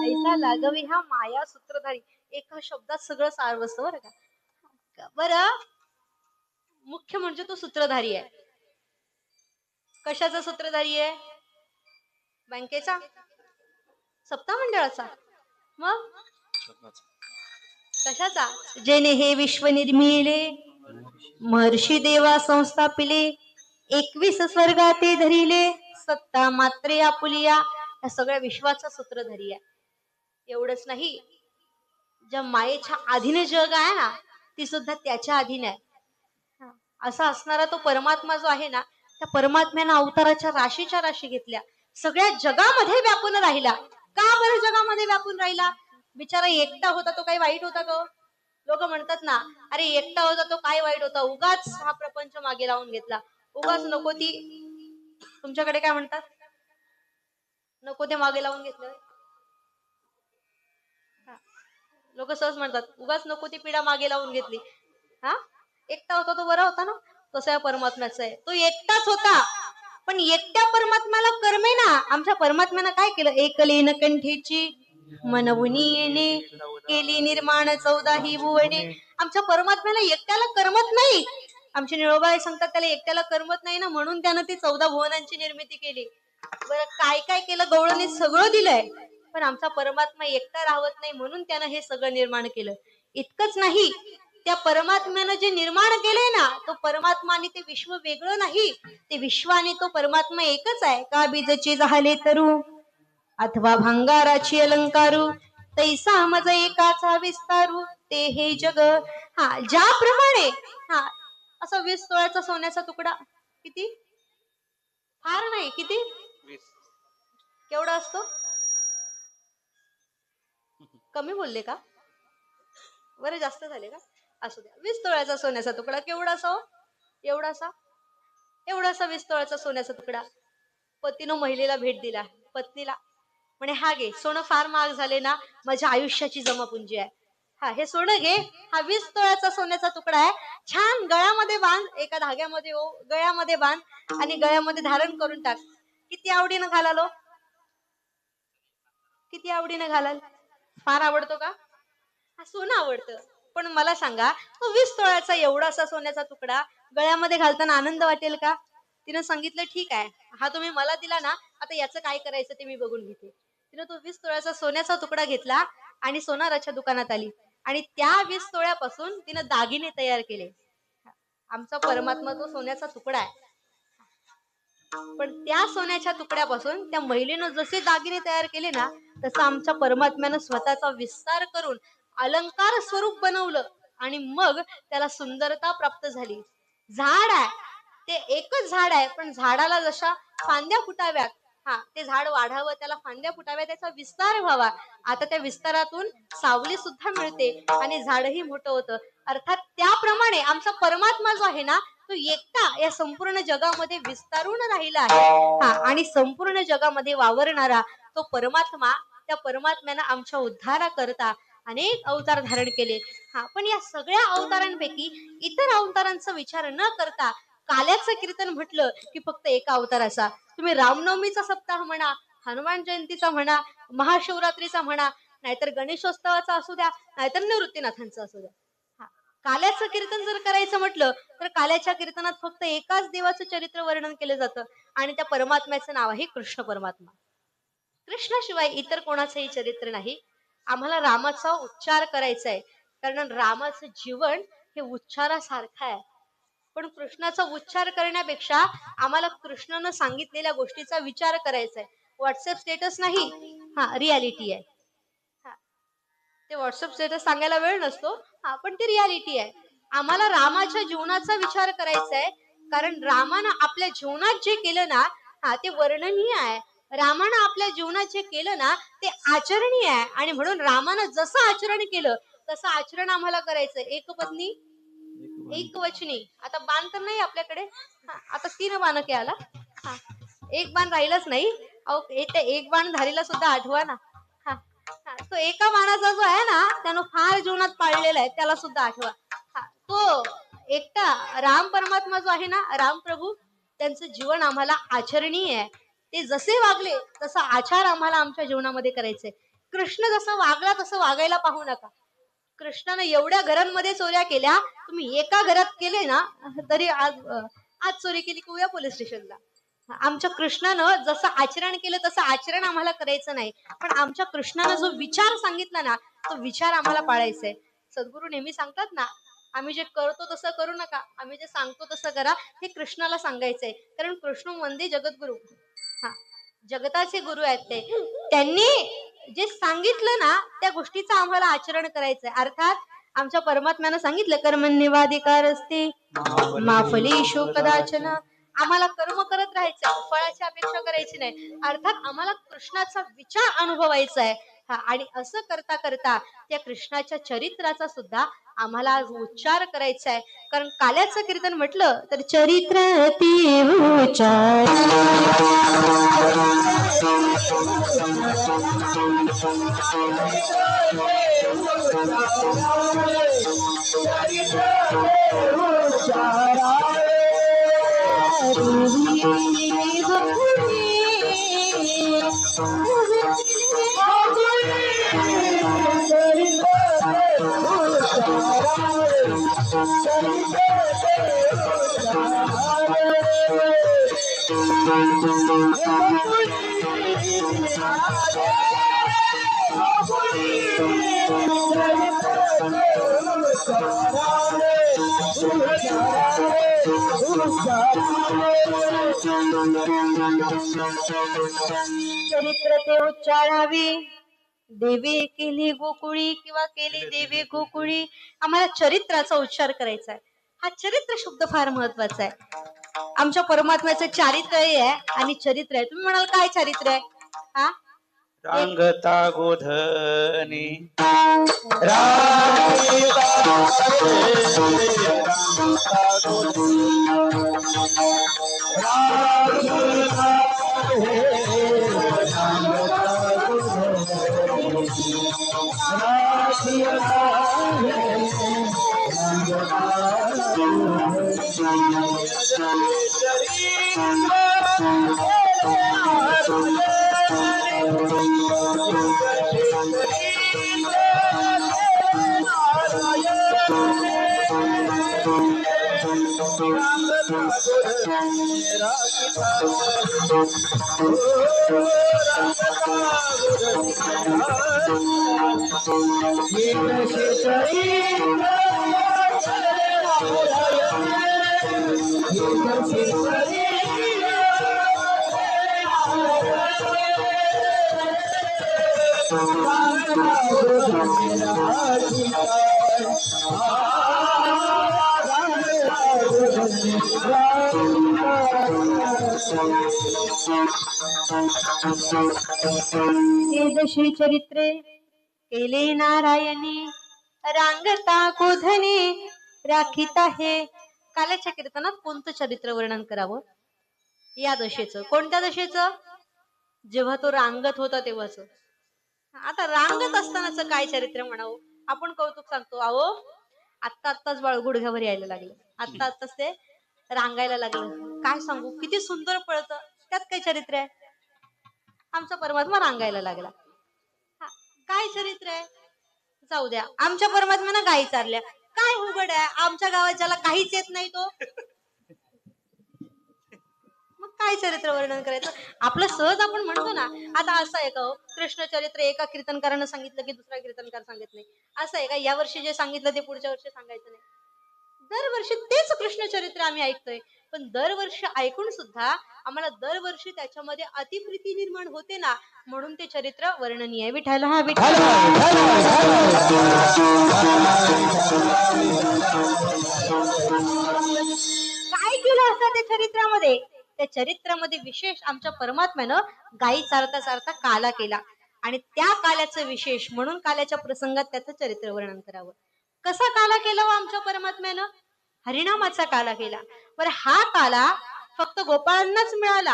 ऐसा लाघवी हा माया सूत्रधारी. एका शब्दात सगळं सार बसतं बरं का. बरं, मुख्य म्हणजे तो सूत्रधारी आहे. कशाचा सूत्रधारी आहे? बँकेचा, सप्ताह मंडळाचा, मग कशाचा? जेने हे विश्व निर्मिले, महर्षी देवा संस्थापिले, 21 स्वर्गाते धरिले, सत्ता मात्रे आपुलिया. या सगळ्या विश्वाचा सूत्रधारी आहे. एवढंच नाही, ज्या मायेच्या अधीन जग आहे ना, ती सुद्धा त्याच्या अधीन आहे. असा असणारा तो परमात्मा जो आहे ना, त्या परमात्म्यानं अवताराच्या राशीच्या राशी घेतल्या, सगळ्या जगामध्ये व्यापून राहिला. का बरं जगामध्ये व्यापून राहिला? बिचारा एकटा होता, तो काही वाईट होता का? लोक म्हणतात ना, अरे एकटा होता तो काय वाईट होता, उगाच हा प्रपंच मागे लावून घेतला, उगाच नको ती, तुमच्याकडे काय म्हणतात, नको ते मागे लावून घेतलं. लोक सहज म्हणतात, उगाच नको ती पिढा मागे लावून घेतली. हा, एकटा होता तो बरा होता ना. तसं या परमात्म्याचं आहे, तो एकटाच होता, पण एकट्या परमात्म्याला करमे ना. आमच्या परमात्म्यानं काय केलं? एकलेन कंठीची मनवुनी येणे, केली निर्माण 14 ही भुवने. आमच्या परमात्म्याला एकट्याला करमत नाही. आमचे निळोबाई सांगतात, त्याला एकट्याला करमत नाही ना, म्हणून त्यानं ती 14 भुवनांची निर्मिती केली. बरं, काय काय केलं? गवळणी सगळं दिलंय, पण आमचा परमात्मा एकटा राहत नाही, म्हणून त्यानं हे सगळं निर्माण केलं. इतकंच नाही, त्या परमात्म्यानं जे निर्माण केलंय ना, तो परमात्मा आणि ते विश्व वेगळं नाही. ते विश्व आणि तो परमात्मा एकच आहे. का बीजची झाले तरू, अथवा भंगाराची अलंकारू, तैसा मज एकाचा विस्तारू, ते हे जग. हा, ज्याप्रमाणे हा असा 20 तोळ्याचा सोन्याचा तुकडा, किती? फार नाही, किती? केवढा असतो? कमी बोलले का? बरे जास्त झाले का? असू द्या. 20 तोळ्याचा सोन्याचा तुकडा केवढासा हो? एवढासा, एवढासा 20 तोळ्याचा सोन्याचा तुकडा. पतीनं महिलेला भेट दिला, पत्नीला म्हणे, हा घे, सोनं फार महाग झाले ना, माझ्या आयुष्याची जमापुंजी आहे, हा हे सोनं घे, हा 20 तोळ्याचा सोन्याचा तुकडा आहे, छान गळ्यामध्ये बांध, एका धाग्यामध्ये हो, गळ्यामध्ये बांध आणि गळ्यामध्ये धारण करून टाक. किती आवडीनं घालालो? किती आवडीनं घालाल? फार आवडतो का? हा, सोनं आवडतं. पण मला सांगा, तो 20 तोळ्याचा एवढासा सोन्याचा तुकडा गळ्यामध्ये घालताना आनंद वाटेल का? तिनं सांगितलं, ठीक आहे, हा तुम्ही मला दिला ना, आता याचं काय करायचं ते मी बघून घेते. तिनं तो 20 तोळ्याचा सोन्याचा तुकडा घेतला आणि सोनाराच्या दुकानात आली आणि त्या 20 तोळ्यापासून तिनं दागिने तयार केले. आमचा परमात्मा तो सोन्याचा तुकडा आहे, पण त्या सोन्याच्या तुकड्यापासून त्या महिलेनं जसे दागिने तयार केले ना, तसं आमच्या परमात्म्यानं स्वतःचा विस्तार करून अलंकार स्वरूप बनवलं आणि मग त्याला सुंदरता प्राप्त झाली. झाड आहे, ते एकच झाड आहे, पण झाडाला जशा फांद्या फुटाव्यात, हा, ते झाड वाढावं, त्याला फांद्या फुटाव्या, त्याचा विस्तार व्हावा. आता त्या विस्तारातून सावली सुद्धा मिळते आणि झाडही मोठं होतं. अर्थात त्याप्रमाणे आमचा परमात्मा जो आहे ना, तो एकटा या संपूर्ण जगामध्ये विस्तारून राहिला आहे. हा, आणि संपूर्ण जगामध्ये वावरणारा तो परमात्मा, त्या परमात्म्यानं आमच्या उद्धाराकरता अनेक अवतार धारण केले. हा, पण या सगळ्या अवतारांपैकी इतर अवतारांचा विचार न करता काल्याचं कीर्तन म्हटलं की फक्त एका अवताराचा. तुम्ही रामनवमीचा सप्ताह म्हणा, हनुमान जयंतीचा म्हणा, महाशिवरात्रीचा म्हणा, नाहीतर गणेशोत्सवाचा असू द्या, नाहीतर निवृत्तीनाथांचा असू द्या. हा, काल्याचं कीर्तन जर करायचं म्हटलं तर काल्याच्या कीर्तनात फक्त एकाच देवाचं चरित्र वर्णन केलं जातं आणि त्या परमात्म्याचं नाव आहे कृष्ण परमात्मा. कृष्णाशिवाय इतर कोणाचंही चरित्र नाही. आम्हाला रामाचा उच्चार करायचा आहे, कारण रामाचं जीवन हे उच्चारासारखं आहे. पण कृष्णाचा उच्चार करण्यापेक्षा आम्हाला कृष्णानं सांगितलेल्या गोष्टीचा विचार करायचा आहे. व्हॉट्सअप स्टेटस नाही, हा रियालिटी आहे. हा, ते व्हॉट्सअप स्टेटस सांगायला वेळ नसतो, हा पण ती रियालिटी आहे. आम्हाला रामाच्या जीवनाचा विचार करायचा आहे, कारण रामानं आपल्या जीवनात जे केलं ना, हा ते वर्णनीय आहे. रामानं आपल्या जीवनात जे केलं ना ते आचरणीय आहे, आणि म्हणून रामानं जसं आचरण केलं तसं आचरण आम्हाला करायचंय. एकपत्नी एक वचनी. आता बाण तर नाही आपल्याकडे, आता 3 बाण आला. हा, एक बाण राहिलाच नाही. अहो ते एक बाण धारीला सुद्धा आठवा ना. हा, तो एका बाणाचा जो आहे ना त्यानं फार जीवनात पाळलेला आहे, त्याला सुद्धा आठवा. तो एकटा राम परमात्मा जो आहे ना, राम प्रभू, त्यांचं जीवन आम्हाला आचरणीय आहे. ते जसे वागले तसा आचार आम्हाला आमच्या जीवनामध्ये करायचंय. कृष्ण जसा वागला तसं वागायला पाहू नका. कृष्णाने एवढ्या घरांमध्ये चोऱ्या केल्या, तुम्ही एका घरात केले ना तरी आज चोरी केली की उद्या पोलीस स्टेशनला. आमच्या कृष्णानं जसं आचरण केलं तसं आचरण आम्हाला करायचं नाही, पण आमच्या कृष्णानं जो विचार सांगितला ना तो विचार आम्हाला पाळायचा आहे. सद्गुरू नेहमी सांगतात ना, आम्ही जे करतो तसं करू नका, आम्ही जे सांगतो तसं करा. हे कृष्णाला सांगायचंय, कारण कृष्ण वंदे जगद्गुरु. हा, जगताचे गुरु आहेत ते. त्यांनी जे सांगितलं ना त्या गोष्टीचं आम्हाला आचरण करायचंय. अर्थात आमच्या परमात्म्यानं सांगितलं कर्मण्येवाधिकार असते मा फलेषु कदाचन. आम्हाला कर्म करत राहायचंय, फळाची अपेक्षा करायची नाही. अर्थात आम्हाला कृष्णाचा विचार अनुभवायचा आहे. आणि असं करता करता त्या कृष्णाच्या चरित्राचा सुद्धा आम्हाला आज उच्चार करायचा आहे. कारण काल्याचं कीर्तन म्हटलं तर चरित्र ते उच्चार. चरित्र ते उच्चारावे. देवी केली गोकुळी किंवा केली देवी गोकुळी. आम्हाला चरित्राचा उच्चार करायचा आहे. हा चरित्र शब्द फार महत्वाचा आहे. आमच्या परमात्म्याचं चारित्र्य आहे आणि चरित्र आहे. तुम्ही म्हणाल काय चारित्र्य आहे? हा, रांगता गोधनी श्री चरित्रे केले नारायणी रांगता गोधने राखीता हे. काल्याच्या कीर्तनात कोणतं चरित्र वर्णन करावं? या दशेचं. कोणत्या दशेचं? जेव्हा तो रांगत होता तेव्हाच. आता रांगत असतानाच काय चरित्र म्हणावं? आपण कौतुक सांगतो, अहो आत्ताच बाळ गुडघ्यावर यायला लागलं, आत्ताच ते रांगायला लागलं. काय सांगू, किती सुंदर पळतं, त्यात काय चरित्र आहे? आमचा परमात्मा रांगायला लागला. काय चरित्र आहे? जाऊ द्या, आमच्या परमात्म्यानं गायी चारल्या. काय उघड आहे? आमच्या गावात ज्याला काहीच येत नाही तो, मग काय चरित्र वर्णन करायचं? आपलं सहज आपण म्हणतो ना. आता असं आहे का हो, कृष्ण चरित्र एका कीर्तनकारानं सांगितलं की दुसरा कीर्तनकार सांगत नाही, असं आहे का? या वर्षी जे सांगितलं ते पुढच्या वर्षी सांगायचं नाही? दरवर्षी तेच कृष्ण चरित्र आम्ही ऐकतोय, पण दरवर्षी ऐकून सुद्धा आम्हाला दरवर्षी त्याच्यामध्ये अतिप्रीती निर्माण होते ना, म्हणून ते चरित्र वर्णनीय आहे. विठ्ठल हा विठ्ठल. काय केलं असतं त्या चरित्रामध्ये? त्या चरित्रामध्ये विशेष आमच्या परमात्म्यानं गायी चारता चारता काला केला आणि त्या काल्याचं विशेष म्हणून काल्याच्या प्रसंगात त्याचं चरित्र वर्णन करावं. कसा काला केला व आमच्या परमात्म्यानं? हरिनामाचा काला केला. बरं, हा काला फक्त गोपाळांनाच मिळाला,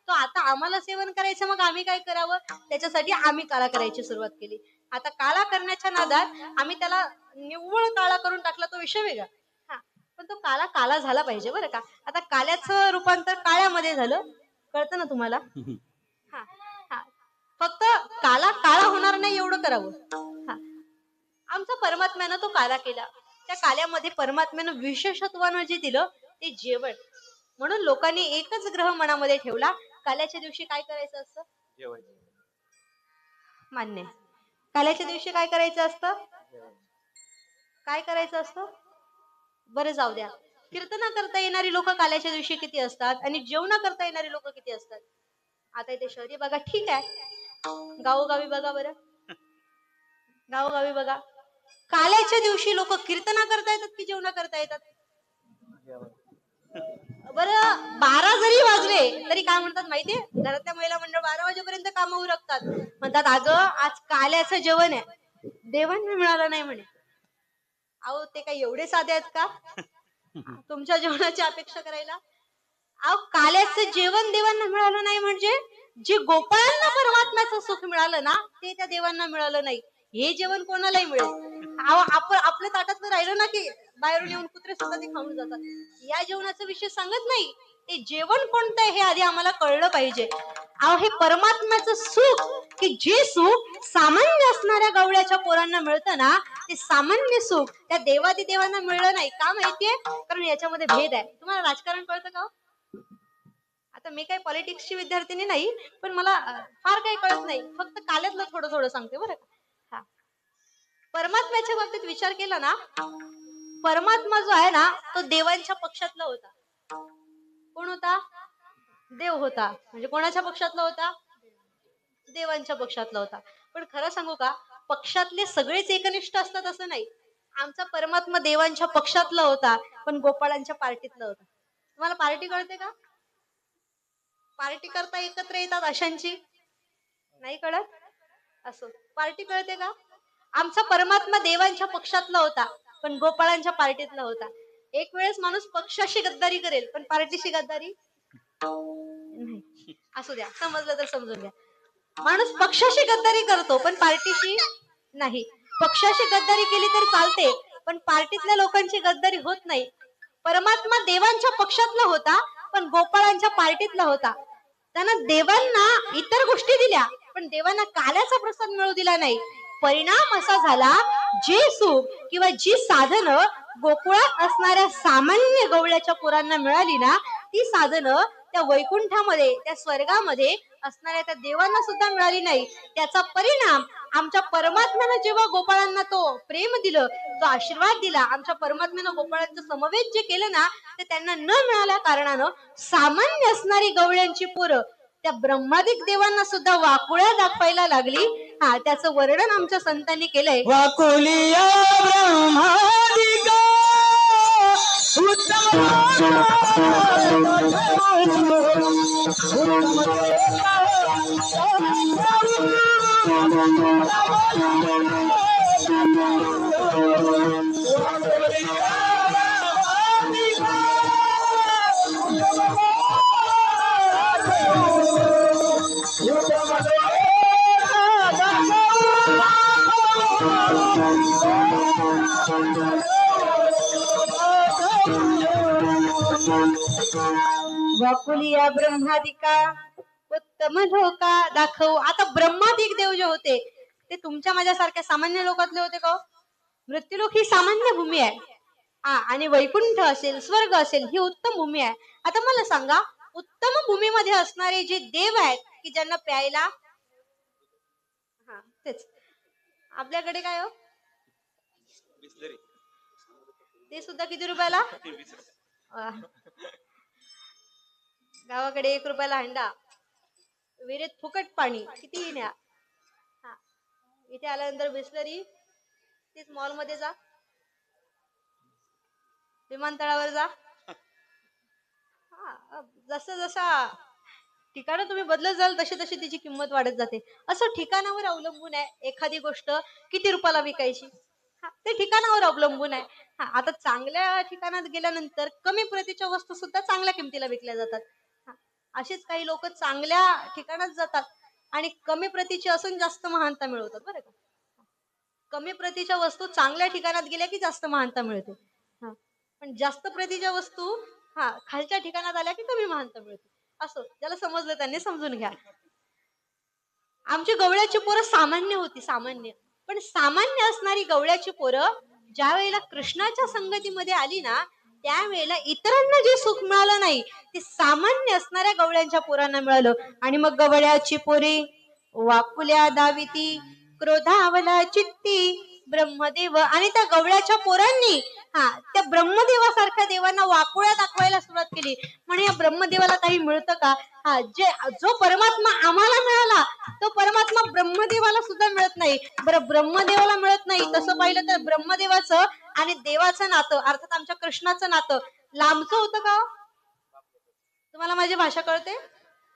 तो आता आम्हाला सेवन करायचं, मग आम्ही काय करावं? त्याच्यासाठी आम्ही काला करायची सुरुवात केली. आता काला करण्याच्या नादात आम्ही त्याला निव्वळ काळा करून टाकला, तो विषय वेगळा. हा, पण तो काला काला झाला पाहिजे बरं का. आता काल्याचं रूपांतर काळ्यामध्ये झालं, कळतं ना तुम्हाला? हा हा, फक्त काला काळा होणार नाही एवढं करावं. हा, आमचा परमात्म्यानं तो काला केला. त्या काल्यामध्ये परमात्म्यानं विशेषत्वानं जे दिलं ते जेवण. म्हणून लोकांनी एकच ग्रह मनामध्ये ठेवला, काल्याच्या दिवशी काय करायचं असतं? मान्य. काल्याच्या दिवशी काय करायचं असतं? काय करायचं असतं? बरं, जाऊ द्या. कीर्तना करता येणारी लोक काल्याच्या दिवशी किती असतात आणि जेवणा करता येणारी लोक किती असतात? आता इथे शहरी बघा, ठीक आहे, गावोगावी बघा बरं, गावोगावी बघा, काल्याच्या दिवशी लोक कीर्तना करता येतात की जेवणा करता येतात? बरं, 12 जरी वाजले तरी काय म्हणतात माहितीये? घरातल्या महिला मंडळ 12 वाजेपर्यंत काम उरकतात. म्हणतात अगं आज काल्याचं जेवण आहे, देवांना मिळालं नाही म्हणे. अहो, ते काय एवढे साधे आहेत का तुमच्या जेवणाची अपेक्षा करायला? अहो, काल्याचं जेवण देवांना मिळालं नाही म्हणजे जे गोपाळांना परमात्म्याचं सुख मिळालं ना, ते त्या देवांना मिळालं नाही. हे जेवण कोणालाही मिळेल. अहो, आपण आपल्या ताटात राहिलं ना की बाहेरून येऊन कुत्रे सुद्धा ते खाऊन जातात. या जेवणाचा विषय सांगत नाही, ते जेवण कोणतं आहे हे आधी आम्हाला कळलं पाहिजे. अहो, हे परमात्म्याचं सुख, की जे सुख सामान्य असणाऱ्या गवळ्याच्या पोरांना मिळतं ना, ते सामान्य सुख त्या देवादी देवांना मिळलं नाही. का माहितीये? कारण याच्यामध्ये भेद आहे. तुम्हाला राजकारण कळतं का? आता मी काही पॉलिटिक्सची विद्यार्थिनी नाही, पण मला फार काही कळत नाही, फक्त काल्यातलं थोडं थोडं सांगते बरं का. हा, परमात्म्याच्या बाबतीत विचार केला ना, परमात्मा जो आहे ना, तो देवांच्या पक्षातला होता. कोण होता? देव होता. म्हणजे कोणाच्या पक्षातला होता? देवांच्या पक्षातला होता. पण खरं सांगू का, पक्षातले सगळेच एकनिष्ठ असतात असं नाही. आमचा परमात्मा देवांच्या पक्षातला होता, पण गोपाळांच्या पार्टीतला होता. तुम्हाला पार्टी कळते का? पार्टी करता एकत्र येतात अशांची नाही कळत? असो, पार्टी कळते का? आमचा परमात्मा देवांच्या पक्षातला होता, पण गोपाळांच्या पार्टीतला होता. एक वेळेस माणूस पक्षाशी गद्दारी करेल, पण पार्टीशी गद्दारी नाही. असू द्या, समजलं तर समजून घ्या. माणूस पक्षाशी गद्दारी करतो, पण पार्टीशी नाही. पक्षाशी गद्दारी केली तर चालते, पण पार्टीतल्या लोकांची गद्दारी होत नाही. परमात्मा देवांच्या पक्षातला होता, पण गोपाळांच्या पार्टीतला होता. त्यानं देवांना इतर गोष्टी दिल्या, पण देवांना काल्याचा प्रसाद मिळू दिला नाही. परिणाम असा झाला, जे सुख किंवा जी साधनं गोकुळात असणाऱ्या सामान्य गवळ्याच्या पोरांना मिळाली ना, ती साधनं त्या वैकुंठामध्ये, त्या स्वर्गामध्ये असणाऱ्या त्या देवांना सुद्धा मिळाली नाही. त्याचा परिणाम आमच्या परमात्म्यानं जेव्हा गोपाळांना तो प्रेम दिलं, तो आशीर्वाद दिला, आमच्या परमात्म्यानं गोपाळांचं समवेत जे केलं ना, ते त्यांना न मिळाल्या कारणानं सामान्य असणारी गवळ्यांची पोरं त्या ब्रह्मादिक देवांना सुद्धा वाकुळ्या दाखवायला लागली. हा, त्याचं वर्णन आमच्या संतांनी केलंय. वाकुलिया ब्रह्मादिका उत्तम वाकुलिया ब्रह्मादिका उत्तम लोका दाखवू. आता ब्रह्मादिक देव जे होते ते तुमच्या माझ्यासारख्या सामान्य लोकातले होते का? मृत्यूलोक ही सामान्य भूमी आहे. आणि वैकुंठ असेल, स्वर्ग असेल, ही उत्तम भूमी आहे. आता मला सांगा, उत्तम भूमीमध्ये असणारे जे देव आहेत की ज्यांना प्यायला, तेच आपल्याकडे काय हो, ते सुद्धा किती रुपयाला? गावाकडे 1 रुपयाला हंडा, विहिरीत फुकट पाणी, किती न्या. हा, इथे आल्यानंतर बिस्लरी, तीच मॉल मध्ये जा, विमानतळावर जा. हा, जसं जसा ठिकाणं तुम्ही बदलत जाल तशी तशी तिची किंमत वाढत जाते. असं ठिकाणावर अवलंबून आहे एखादी गोष्ट किती रुपयाला विकायची. हा, ते ठिकाणावर अवलंबून आहे. हा, आता चांगल्या ठिकाणात गेल्यानंतर कमी प्रतीच्या वस्तू सुद्धा चांगल्या किमतीला विकल्या जातात. हा, अशीच काही लोक चांगल्या ठिकाणात जातात आणि कमी प्रतीची असून जास्त महानता मिळवतात बरं का. कमी प्रतीच्या वस्तू चांगल्या ठिकाणात गेल्या की जास्त महानता मिळते. हा, पण जास्त प्रतीच्या वस्तू खालच्या ठिकाणात आल्या की कमी महानता मिळते. असं ज्याला समजलं त्यांनी समजून घ्या. आमची गवळ्याची पोरं सामान्य होती, सामान्य. पण सामान्य असणारी गवळ्याची पोरं ज्या वेळेला कृष्णाच्या संगतीमध्ये आली ना, त्यावेळेला इतरांना जे सुख मिळालं नाही ते सामान्य असणाऱ्या गवळ्यांच्या पोरांना मिळालं. आणि मग गवळ्याची पोरी वाकुल्या दाविती, क्रोधावला चित्ती ब्रह्मदेव. आणि त्या गवळ्याच्या पोरांनी त्या ब्रह्मदेवासारख्या देवांना वाकुळ्या दाखवायला सुरुवात केली. म्हणे या ब्रह्मदेवाला काही मिळतं का? जो परमात्मा आम्हाला मिळाला तो परमात्मा ब्रह्मदेवाला सुद्धा मिळत नाही. बरं, ब्रह्मदेवाला मिळत नाही तसं पाहिलं तर ब्रह्मदेवाचं आणि देवाचं नातं, अर्थात आमच्या कृष्णाचं नातं लांबचं होतं का? तुम्हाला माझी भाषा कळते?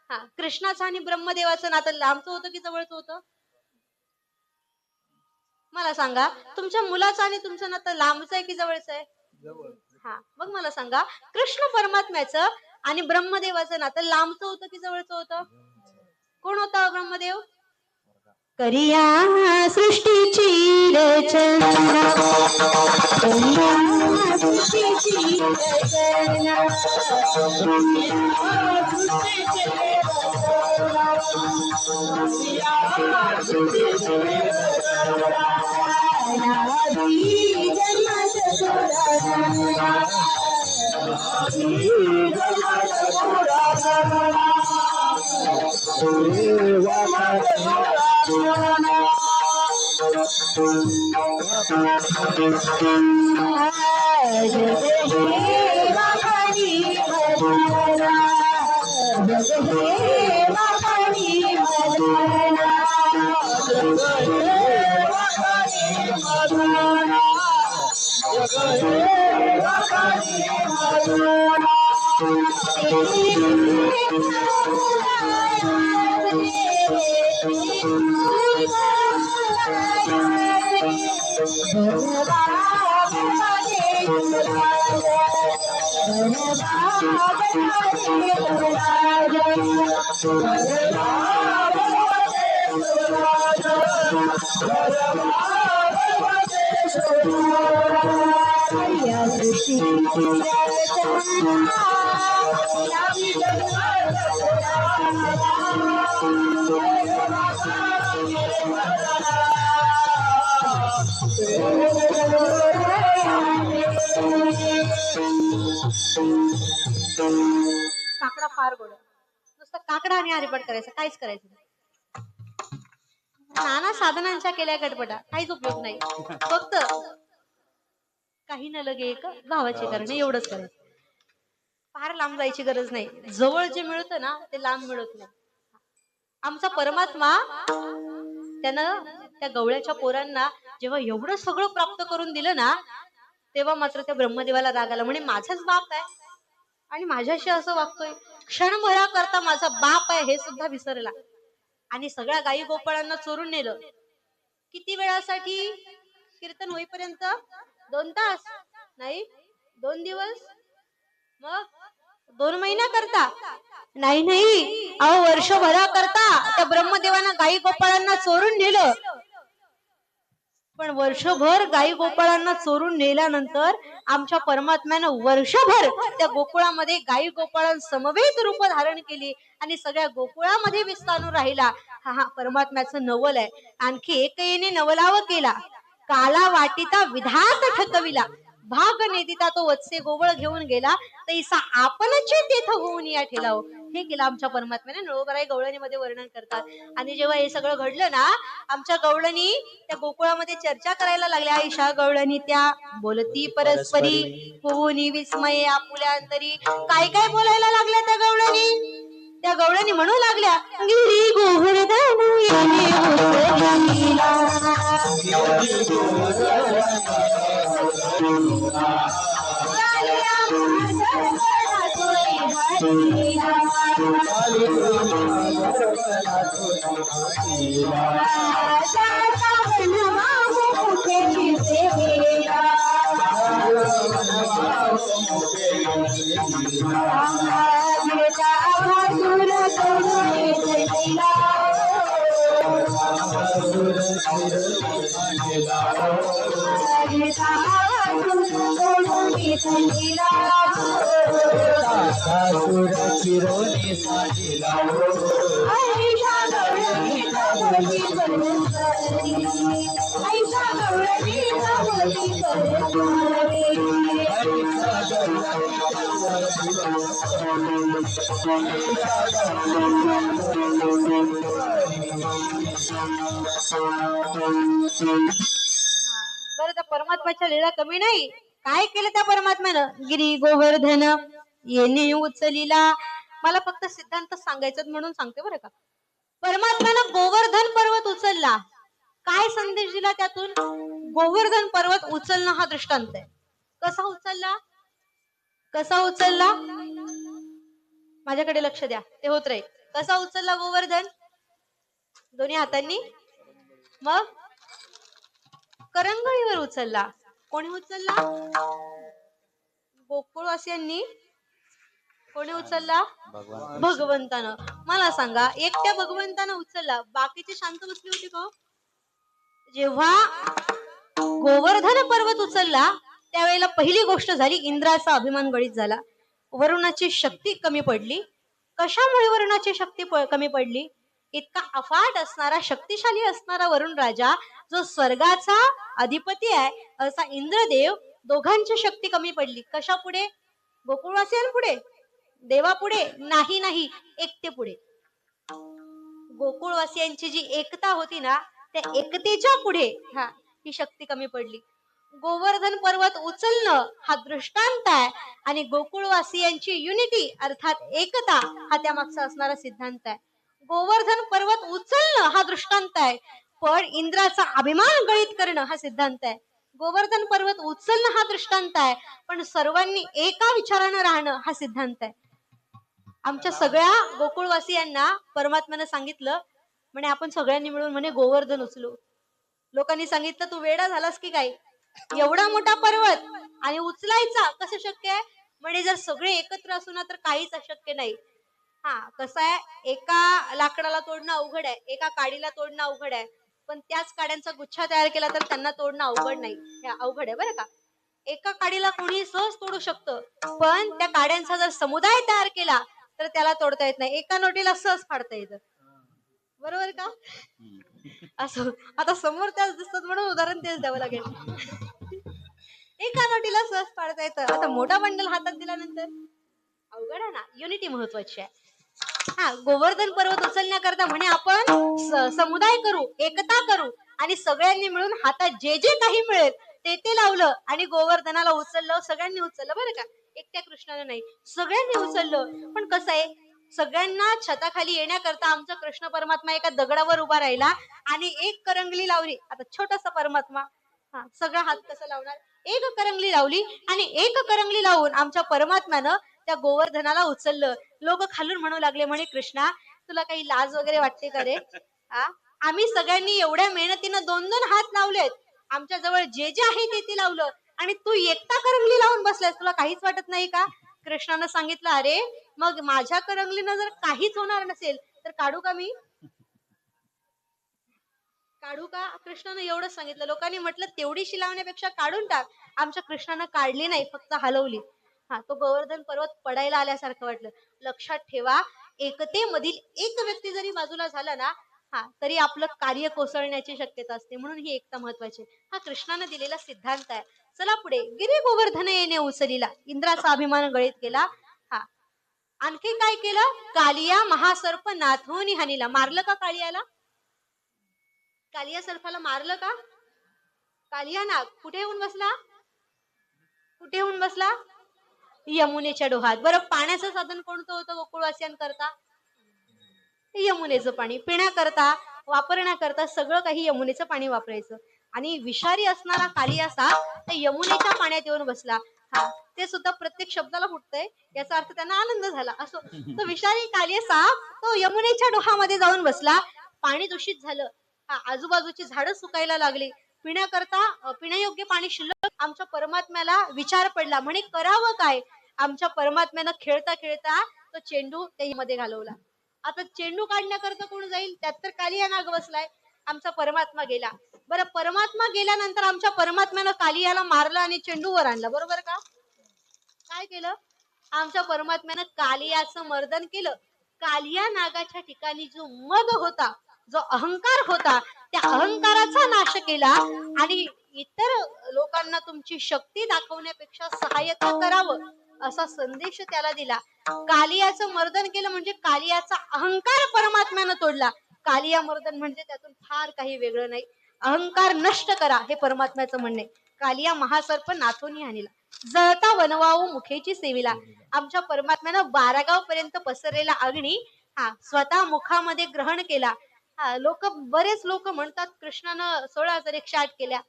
कृष्णाचं आणि ब्रह्मदेवाचं नातं लांबचं होतं की जवळचं होतं? मला सांगा, तुमच्या मुलाचं आणि तुमचं नातं लांबचं आहे की जवळचं आहे? मग मला सांगा, कृष्ण परमात्म्याचं आणि ब्रह्मदेवाचं नातं लांबचं होतं की जवळचं होतं? कोण होता ब्रह्मदेव? करिया सृष्टीची रचना, करिया सृष्टीची रचना, काकडा फार गोड, नुसतं काकडा आणि हरिपाठ करायचं, काहीच करायचं नाही. नाना साधनांच्या केल्या गटपटा, काहीच उपयोग नाही. फक्त काही न लगे एक भावाचे करणे, एवढंच करायचं. फार लांब जायची गरज नाही. जवळ जे मिळतं ना ते लांब मिळत नाही. आमचा परमात्मा त्यानं त्या गवळ्याच्या पोरांना जेव्हा एवढं सगळं प्राप्त करून दिलं ना, तेव्हा मात्र त्या ब्रह्मदेवाला राग आला. म्हणे माझाच बाप आहे आणि माझ्याशी असं वागतोय, क्षणभरा करता माझा बाप आहे हे सुद्धा विसरला. आणि सगळ्या गायी गोपाळांना चोरून नेलं. किती वेळासाठी? कीर्तन होईपर्यंत 2 तास नाही, 2 दिवस, मग 2 महिना करता नाही नाही, अहो वर्षभरा करता त्या ब्रह्मदेवानं गायी गोपाळांना चोरून नेलं. पण वर्षभर गायी गोपाळांना चोरून नेल्यानंतर आमच्या परमात्म्यानं वर्षभर त्या गोकुळामध्ये गायी गोपाळां समवेत रूप धारण केली आणि सगळ्या गोकुळामध्ये विस्तारून राहिला. हा परमात्म्याचं नवल आहे. आणखी एक येणे नवलाव केला, काला वाटिता विधात ठकविला. भाग नेदिता तो वत्से गोवळ घेऊन गेला तैसा आपणचे तेथ होऊन या ठेलाव. हे केलं आमच्या परमात्म्याने. नळोबराई गवळणीमध्ये वर्णन करतात. आणि जेव्हा हे सगळं घडलं ना, आमच्या गवळणी त्या गोकुळामध्ये चर्चा करायला लागल्या. आईशा गवळणी त्या बोलती परस्परी होऊनी विस्मये आपुल्या अंतरी. काय काय बोलायला लागल्या त्या गवळणी. त्या गवळणी म्हणू लागल्या, गिरी गोवर्धन येणे उचलीला. बरं, त्या परमात्म्याच्या लीला कमी नाही. काय केलं त्या परमात्म्यानं. गिरी गोवर्धन येणे उचलीला. मला फक्त सिद्धांत सांगायचं म्हणून सांगते बरं का. परमात्म्यानं गोवर्धन पर्वत उचलला. काय संदेश दिला त्यातून. गोवर्धन पर्वत उचलणं हा दृष्टांत आहे. कसा उचलला. कसा उचलला. माझ्याकडे लक्ष द्या, ते होत राहील. कसा उचलला गोवर्धन. दोन्ही हातांनी. मग करंगळीवर उचलला. कोणी उचलला. गोकुळवासियांनी. कोणी उचलला. भगवंतानं. मला सांगा, एकट्या भगवंतानं उचलला, बाकीचे शांत बसली होती का. जेव्हा गोवर्धन पर्वत उचलला त्यावेळेला पहिली गोष्ट झाली, इंद्राचा अभिमान गळीत झाला. वरुणाची शक्ती कमी पडली. कशामुळे वरुणाची शक्ती कमी पडली. इतका अफाट असणारा, शक्तिशाली असणारा वरुण राजा, जो स्वर्गाचा अधिपती आहे असा इंद्रदेव, दोघांची शक्ती कमी पडली. कशा पुढे. गोकुळवासियांपुढे. देवापुढे नाही. नाही, एकटे पुढे. गोकुळवासियांची जी एकता होती ना, त्या एकतेच्या पुढे ही शक्ती कमी पडली. गोवर्धन पर्वत उचलणं हा दृष्टांत आहे आणि गोकुळवासियांची युनिटी अर्थात एकता हा त्यामागचा असणारा सिद्धांत आहे. गोवर्धन पर्वत उचलणं हा दृष्टांत आहे, पण इंद्राचा अभिमान गळीत करणं हा सिद्धांत आहे. गोवर्धन पर्वत उचलणं हा दृष्टांत आहे, पण सर्वांनी एका विचारानं राहणं हा सिद्धांत आहे. आमच्या सगळ्या गोकुळवासियांना परमात्म्यानं सांगितलं म्हणे आपण सगळ्यांनी मिळून म्हणे गोवर्धन उचलू. लोकांनी सांगितलं तू वेडा झालास की काय, एवढा मोठा पर्वत आणि उचलायचा कसं शक्य आहे. म्हणे जर सगळे एकत्र असू ना तर काहीच अशक्य नाही. कसं आहे, एका लाकडाला तोडणं अवघड आहे, एका काडीला तोडणं अवघड आहे, पण त्याच काड्यांचा गुच्छा तयार केला तर त्यांना तोडणं अवघड नाही. हे अवघड आहे बरं का. एका काडीला कोणी सहज तोडू शकतं, पण त्या काड्यांचा जर समुदाय तयार केला तर त्याला तोडता येत नाही. एका नोटीला सहज फाडता येतं. बरोबर का. असं आता समोर त्याच दिसतात म्हणून उदाहरण तेच द्यावं लागेल. एका नोटीला सहज फाडता येतं. आता मोठा बंडल हातात दिल्यानंतर अवघड आहे ना. युनिटी महत्वाची आहे. गोवर्धन पर्वत उचलण्याकरता म्हणे आपण समुदाय करू, एकता करू आणि सगळ्यांनी मिळून हातात जे जे काही मिळेल ते लावलं आणि गोवर्धनाला उचललं. सगळ्यांनी उचललं बरं का, एकट्या कृष्णानं नाही, सगळ्यांनी उचललं. पण कसं आहे, सगळ्यांना छताखाली येण्याकरता आमचा कृष्ण परमात्मा एका दगडावर उभा राहिला आणि एक करंगली लावली. आता छोटासा परमात्मा सगळा हात कसा लावणार. एक करंगली लावली आणि एक करंगली लावून आमच्या परमात्म्यानं त्या गोवर्धनाला उचललं. लोक खालून म्हणू लागले म्हणे कृष्णा तुला काही लाज वगैरे वाटते का रे. आम्ही सगळ्यांनी एवढ्या मेहनतीनं 2-2 हात लावलेत, आमच्या जवळ जे जे आहे ते लावलं आणि तू एकटा करंगली लावून बसलास, तुला काहीच वाटत नाही का. कृष्णानं सांगितलं अरे मग माझ्या करंगलीनं जर काहीच होणार नसेल तर काढू का मी. काढू का. कृष्णानं एवढंच सांगितलं. लोकांनी म्हटलं तेवढीशी लावण्यापेक्षा काढून टाक. आमच्या कृष्णानं काढली नाही, फक्त हलवली. तो गोवर्धन पर्वत पडायला आल्यासारखं वाटलं. लक्षात ठेवा, एकतेमधील एक व्यक्ती जरी बाजूला झाला ना तरी आपलं कार्य कोसळण्याची शक्यता असते. म्हणून ही एकता महत्वाची. हा कृष्णानं दिलेला सिद्धांत आहे. चला पुढे. गिरी गोवर्धन येणे उचलीला, इंद्राचा अभिमान गळीत केला. हा, आणखी काय केलं? कालिया महासर्प नाथोनी हानीला. मारलं का कालियाला? कालिया सर्पाला मारलं का? कालिया नाग कुठे येऊन बसला? कुठे येऊन बसला? यमुनेच्या डोहात. बरं, पाण्याचं साधन कोणतं होतं गोकुळवासियांकरता? यमुनेचं पाणी. पिण्याकरता, वापरण्याकरता सगळं काही यमुनेचं पाणी वापरायचं. आणि विषारी असणारा कालिया साप त्या यमुनेच्या पाण्यात येऊन बसला. हा, ते सुद्धा प्रत्येक शब्दाला फुटतंय, याचा अर्थ त्यांना आनंद झाला. असो, तो विषारी कालिया साप तो यमुनेच्या डोहामध्ये जाऊन बसला. पाणी दूषित झालं. हा, आजूबाजूची झाडं सुकायला लागली. पिण्याकरता पिण्यायोग्य पाणी शिल्लक. आमच्या परमात्म्याला विचार पडला, म्हणे करावं काय? आमच्या परमात्म्यानं खेळता खेळता तो चेंडू त्यामध्ये घालवला. आता चेंडू काढण्याकरता कोण जाईल? त्यात तर कालिया नाग बसलाय. आमचा परमात्मा गेला. बरं, परमात्मा गेल्यानंतर आमच्या परमात्म्यानं कालियाला मारलं आणि चेंडूवर आणलं, बरोबर का? काय केलं? आमच्या परमात्म्यानं कालियाचं मर्दन केलं. कालिया नागाच्या ठिकाणी जो मद होता, जो अहंकार होता, त्या अहंकाराचा नाश केला आणि इतर लोकांना तुमची शक्ती दाखवण्यापेक्षा सहाय्यता करावं असा संदेश त्याला दिला. कालियाचं मर्दन केलं म्हणजे कालियाचा अहंकार परमात्म्यानं तोडला. कालिया मर्दन म्हणजे त्यातून फार काही वेगळं नाही. अहंकार नष्ट करा हे परमात्म्याचं म्हणणे. कालिया महासर्प नाथोनी हानीला, जळता वनवाऊ मुखेची सेविला. आमच्या परमात्म्यानं 12 गाव पर्यंत पसरलेला अग्नी हा स्वतः मुखामध्ये ग्रहण केला. हा, बरेच लोक म्हणतात कृष्णानं 16,108 केल्या.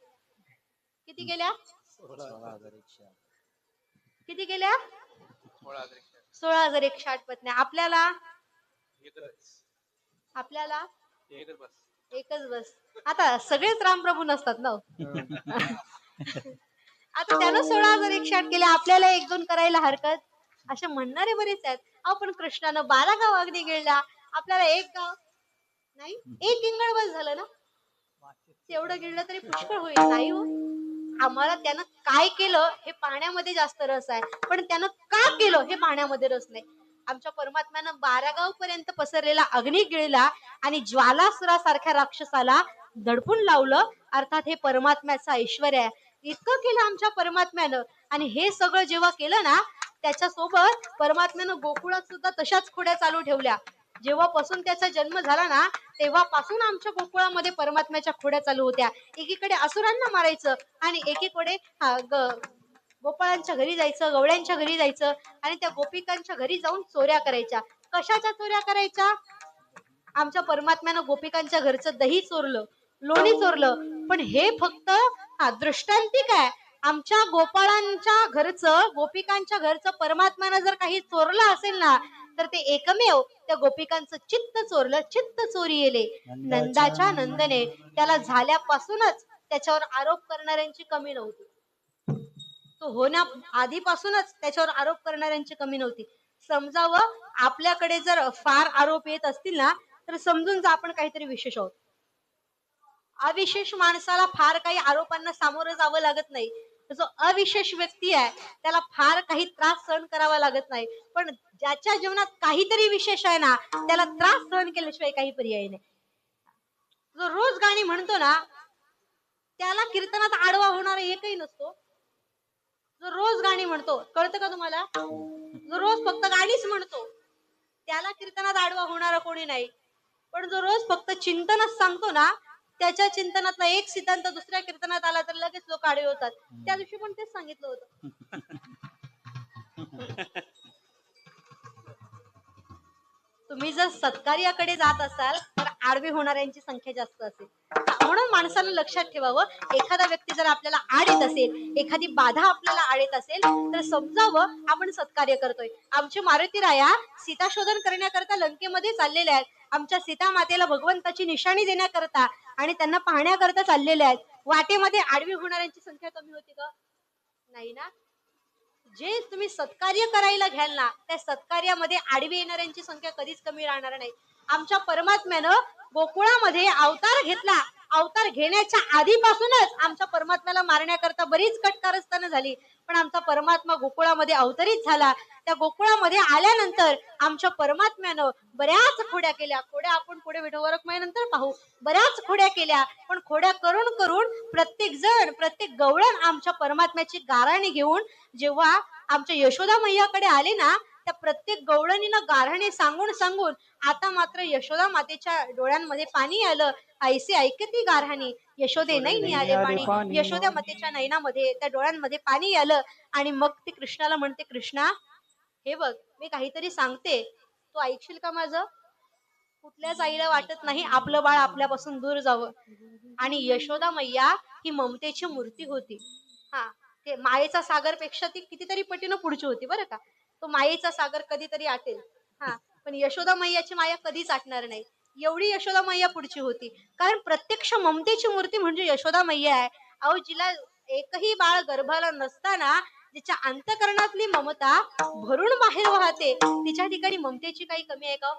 किती केल्या? 16,108 पत्न्या. आपल्याला एकच बस. आता सगळेच रामप्रभू नसतात ना. आता त्यानं 16,108 केल्या, आपल्याला 1-2 करायला हरकत? असे म्हणणारे बरेच आहेत. पण कृष्णानं 12 गाव अगदी गिळला, आपल्याला 1 गाव नाही. 1 इंगळ बस झालं ना. तेवढं गिळलं तरी पुष्कळ होईल. नाही हो, आम्हाला त्यानं काय केलं हे पाहण्यामध्ये जास्त रस आहे, पण त्यानं का केलं हे पाहण्यामध्ये रस नाही. आमच्या परमात्म्यानं 12 गाव पर्यंत पसरलेला अग्नी गिळला आणि ज्वालासुरासारख्या राक्षसाला दडपून लावलं. अर्थात हे परमात्म्याचं ऐश्वर्य आहे. इतकं केलं आमच्या परमात्म्यानं. आणि हे सगळं जेव्हा केलं ना, त्याच्यासोबत परमात्म्यानं गोकुळात सुद्धा तशाच खोड्या चालू ठेवल्या. जेव्हापासून त्याचा जन्म झाला ना, तेव्हापासून आमच्या गोकुळामध्ये परमात्म्याच्या खोड्या चालू होत्या. एकीकडे असुरांना मारायचं आणि एकीकडे गोपाळांच्या घरी जायचं, गवळ्यांच्या घरी जायचं आणि त्या गोपिकांच्या घरी जाऊन चोऱ्या करायच्या. कशाच्या चोऱ्या करायच्या? आमच्या परमात्म्यानं गोपिकांच्या घरचं दही चोरलं, लोणी चोरलं. पण हे फक्त दृष्टांतिक आहे. आमच्या गोपाळांच्या घरचं, गोपिकांच्या घरचं परमात्म्यानं जर काही चोरलं असेल ना, तर ते एकमेव त्या गोपिकांचं चित्त चोरलं. चित्त चोरी येले नंदाच्या नंदने. त्याला झाल्यापासूनच त्याच्यावर आरोप करणाऱ्यांची कमी नव्हती. तो होण्या आधीपासूनच त्याच्यावर आरोप करणाऱ्यांची कमी नव्हती. समजावं, आपल्याकडे जर फार आरोप येत असतील ना, तर समजून जा आपण काहीतरी विशेष आहोत. अविशेष माणसाला फार काही आरोपांना सामोरं जावं लागत नाही. जो अविशेष व्यक्ती आहे त्याला फार काही त्रास सहन करावा लागत नाही. पण ज्याच्या जीवनात काहीतरी विशेष आहे ना, त्याला त्रास सहन केल्याशिवाय काही पर्याय नाही. जो रोज गाणी म्हणतो ना, त्याला कीर्तनात आडवा होणारा एकही नसतो. जो रोज गाणी म्हणतो, कळतं का तुम्हाला? जो रोज फक्त गाणीच म्हणतो त्याला कीर्तनात आडवा होणारा कोणी नाही. पण जो रोज फक्त चिंतनच सांगतो ना, त्याच्या चिंतनातला एक सिद्धांत दुसऱ्या कीर्तनात आला तर लगेच लोक आडवे होतात. त्या दिवशी पण तेच सांगितलं होतं. तुम्ही जर सत्कार्याकडे जात असाल तर आडवे होणाऱ्यांची संख्या जास्त असेल. म्हणून माणसानं लक्षात ठेवावं, एखादा व्यक्ती जर आपल्याला आड येत असेल, एखादी बाधा आपल्याला आड येत असेल, तर समजावं आपण सत्कार्य करतोय. आमचे मारुती राया सीता शोधन करण्याकरता लंकेमध्ये चाललेले आहेत. आमच्या सीता मातेला भगवंताची निशाणी देण्याकरता आणि त्यांना पाहण्याकरता चाललेले आहेत. वाटेमध्ये आडवी होणाऱ्यांची संख्या कमी होती का? नाही ना. जे तुम्ही सत्कार्य करायला घ्याल ना, त्या सत्कार्यामध्ये आडवी येणाऱ्यांची संख्या कधीच कमी राहणार नाही. आमच्या परमात्म्यानं गोकुळामध्ये अवतार घेतला. अवतार घेण्याच्या आधीपासूनच आमच्या परमात्म्याला मारण्याकरता बरीच कटकारस्थानं झाली. पण आमचा परमात्मा गोकुळामध्ये अवतरित झाला. त्या गोकुळामध्ये आल्यानंतर आमच्या परमात्म्यानं बऱ्याच खोड्या केल्या. खोड्या आपण पुढे विठोबा नंतर पाहू. बऱ्याच खोड्या केल्या, पण खोड्या करून करून प्रत्येक जण प्रत्येक गवळण आमच्या परमात्म्याची गाराणी घेऊन जेव्हा आमच्या यशोदा मैयाकडे आले ना, त्या प्रत्येक गवळणीनं गाऱ्हाणे सांगून सांगून आता मात्र यशोदा मातेच्या डोळ्यांमध्ये पाणी आलं. ऐसे ऐकती गाऱ्हाणी यशोदे नैनी आले पाणी. यशोदा मातेच्या नयनामध्ये त्या डोळ्यांमध्ये पाणी आलं आणि मग ती कृष्णाला म्हणते, कृष्णा हे बघ मी काहीतरी सांगते, तू ऐकशील का माझं? कुठल्याच आईला वाटत नाही आपलं बाळ आपल्यापासून दूर जावं. आणि यशोदा मैया ही ममतेची मूर्ती होती. हा, ते मायेचा सागर पेक्षा ती कितीतरी पटीनं पुढची होती बरं का. तो मायेचा सागर कधीतरी आटेल, हा, पण यशोदा मैयाची माया कधीच आटणार नाही. एवढी यशोदा मैया पुढची होती, कारण प्रत्यक्ष ममतेची मूर्ती म्हणजे यशोदा मैया आहे. अहो, जिला एकही बाळ गर्भाला नसताना जिच्या अंतकरणातली ममता भरून बाहेर वाहते, तिच्या ठिकाणी ममतेची काही कमी आहे का?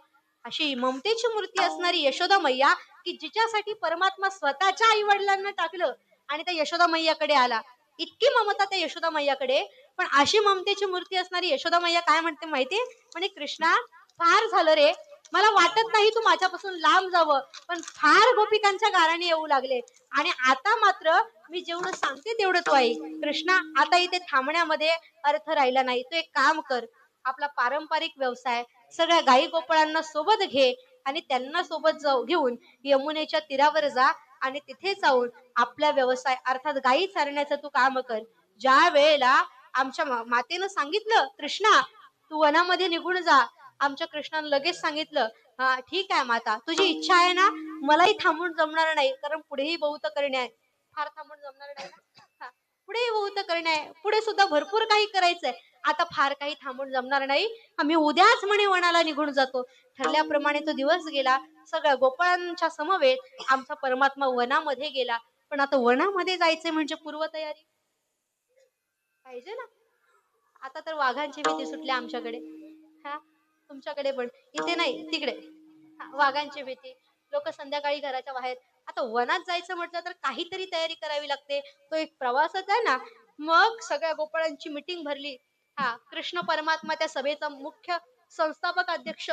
अशी ममतेची मूर्ती असणारी यशोदा मैया, की जिच्यासाठी परमात्मा स्वतःच्या आई वडिलांना टाकलं आणि त्या यशोदा मैयाकडे आला. इतकी ममता त्या यशोदा मैयाकडे. पण अशी ममतेची मूर्ती असणारी यशोदा मैया काय म्हणते माहितीये? म्हणे, कृष्णा फार झालं रे, मला वाटत नाही तू माझ्यापासून लांब जावं, पण फार गोपिकांच्या गाराने येऊ लागले आणि आता मात्र मी जेवढं सांगते तेवढं तू ऐक. कृष्णा आता इथे थांबण्यामध्ये अर्थ राहिला नाही. तू एक काम कर, आपला पारंपरिक व्यवसाय सगळ्या गाई गोपाळांना सोबत घे आणि त्यांना सोबत घेऊन यमुनेच्या तीरावर जा आणि तिथे जाऊन आपला व्यवसाय अर्थात गायी चारण्याचं तू काम कर. ज्या वेळेला आमच्या मातेनं सांगितलं, कृष्णा तू वनामध्ये निघून जा, आमच्या कृष्णानं लगेच सांगितलं, हा ठीक आहे माता, तुझी इच्छा आहे ना, मलाही थांबून जमणार नाही, कारण पुढेही बहुत करणे आहे. फार थांबून जमणार नाही ना, पुढेही बहुत करणे आहे, पुढे सुद्धा भरपूर काही करायचंय. आता फार काही थांबून जमणार नाही, आम्ही उद्याच म्हणे वनाला निघून जातो. ठरल्याप्रमाणे तो दिवस गेला. सगळ्या गोपाळांच्या समवेत आमचा परमात्मा वनामध्ये गेला. पण आता वनामध्ये जायचंय म्हणजे पूर्वतयारी पाहिजे ना. आता तर वाघांची भीती सुटली आमच्याकडे, हा, तुमच्याकडे पण. इथे नाही, तिकडे वाघांची भीती. लोक संध्याकाळी घराच्या बाहेर. आता वनात जायचं म्हटलं तर काहीतरी तयारी करावी लागते. तो एक प्रवासच आहे ना. मग सगळ्या गोपाळांची मिटिंग भरली. हा, कृष्ण परमात्मा त्या सभेचा मुख्य संस्थापक अध्यक्ष.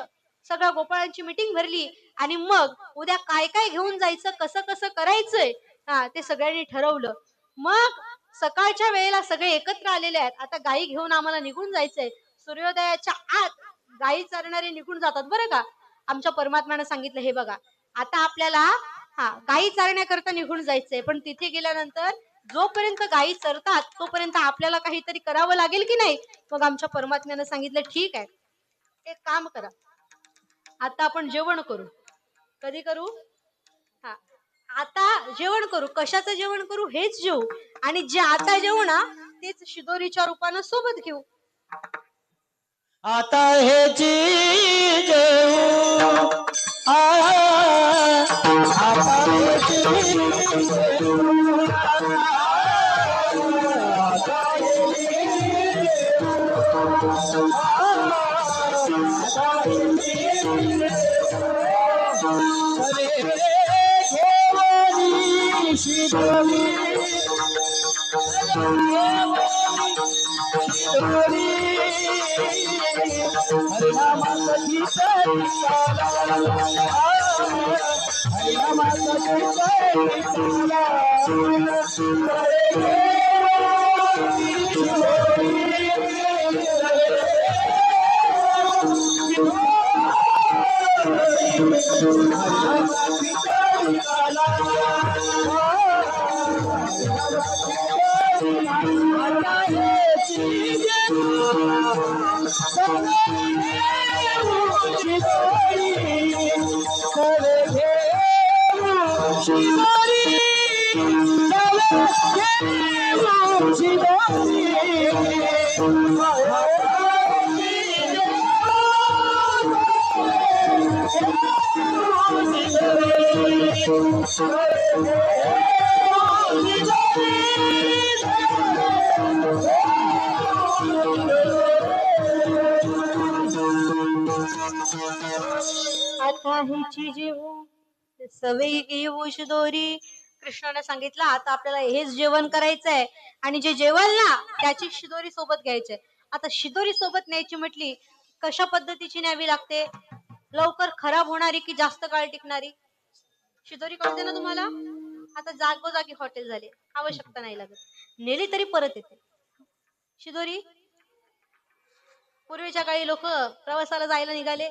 सगळ्या गोपाळांची मिटिंग भरली आणि मग उद्या काय काय घेऊन जायचं, कसं कसं करायचंय, हा, ते सगळ्यांनी ठरवलं. मग सकाळच्या वेळेला सगळे एकत्र आलेले आहेत. आता गायी घेऊन आम्हाला निघून जायचंय. सूर्योदयाच्या आत गायी चरणारे निघून जातात बरं का. आमच्या परमात्म्यानं सांगितलं, हे बघा आता आपल्याला हा गायी चारण्याकरता निघून जायचंय, पण तिथे गेल्यानंतर जोपर्यंत गायी चरतात तोपर्यंत आपल्याला काहीतरी करावं लागेल की नाही. मग आमच्या परमात्म्यानं सांगितलं, ठीक आहे, एक काम करा, आता आपण जेवण करू. कधी करू? हा, आता जेवण करू. कशाचं जेवण करू? हेच जेवू. आणि जे आता जेवू ना, तेच शिदोरीच्या रूपानं सोबत घेऊ. आता हेची जेऊ आता हेची जेऊ आता हिची जेवू सवयी घेऊ शिदोरी. कृष्णाने सांगितलं आता आपल्याला हेच जेवण करायचंय आणि जे जेवण ना त्याची शिदोरी सोबत घ्यायचंय. आता शिदोरी सोबत न्यायची म्हटली कशा पद्धतीची न्यावी लागते? लवकर खराब होणारी की जास्त काळ टिकणारी? शिदोरी कळते ना तुम्हाला? आता जागोजागी हॉटेल झाले, आवश्यकता नाही लागत, नेली तरी परत येते शिदोरी. पूर्वीच्या काळी लोक प्रवासाला जायला निघाले,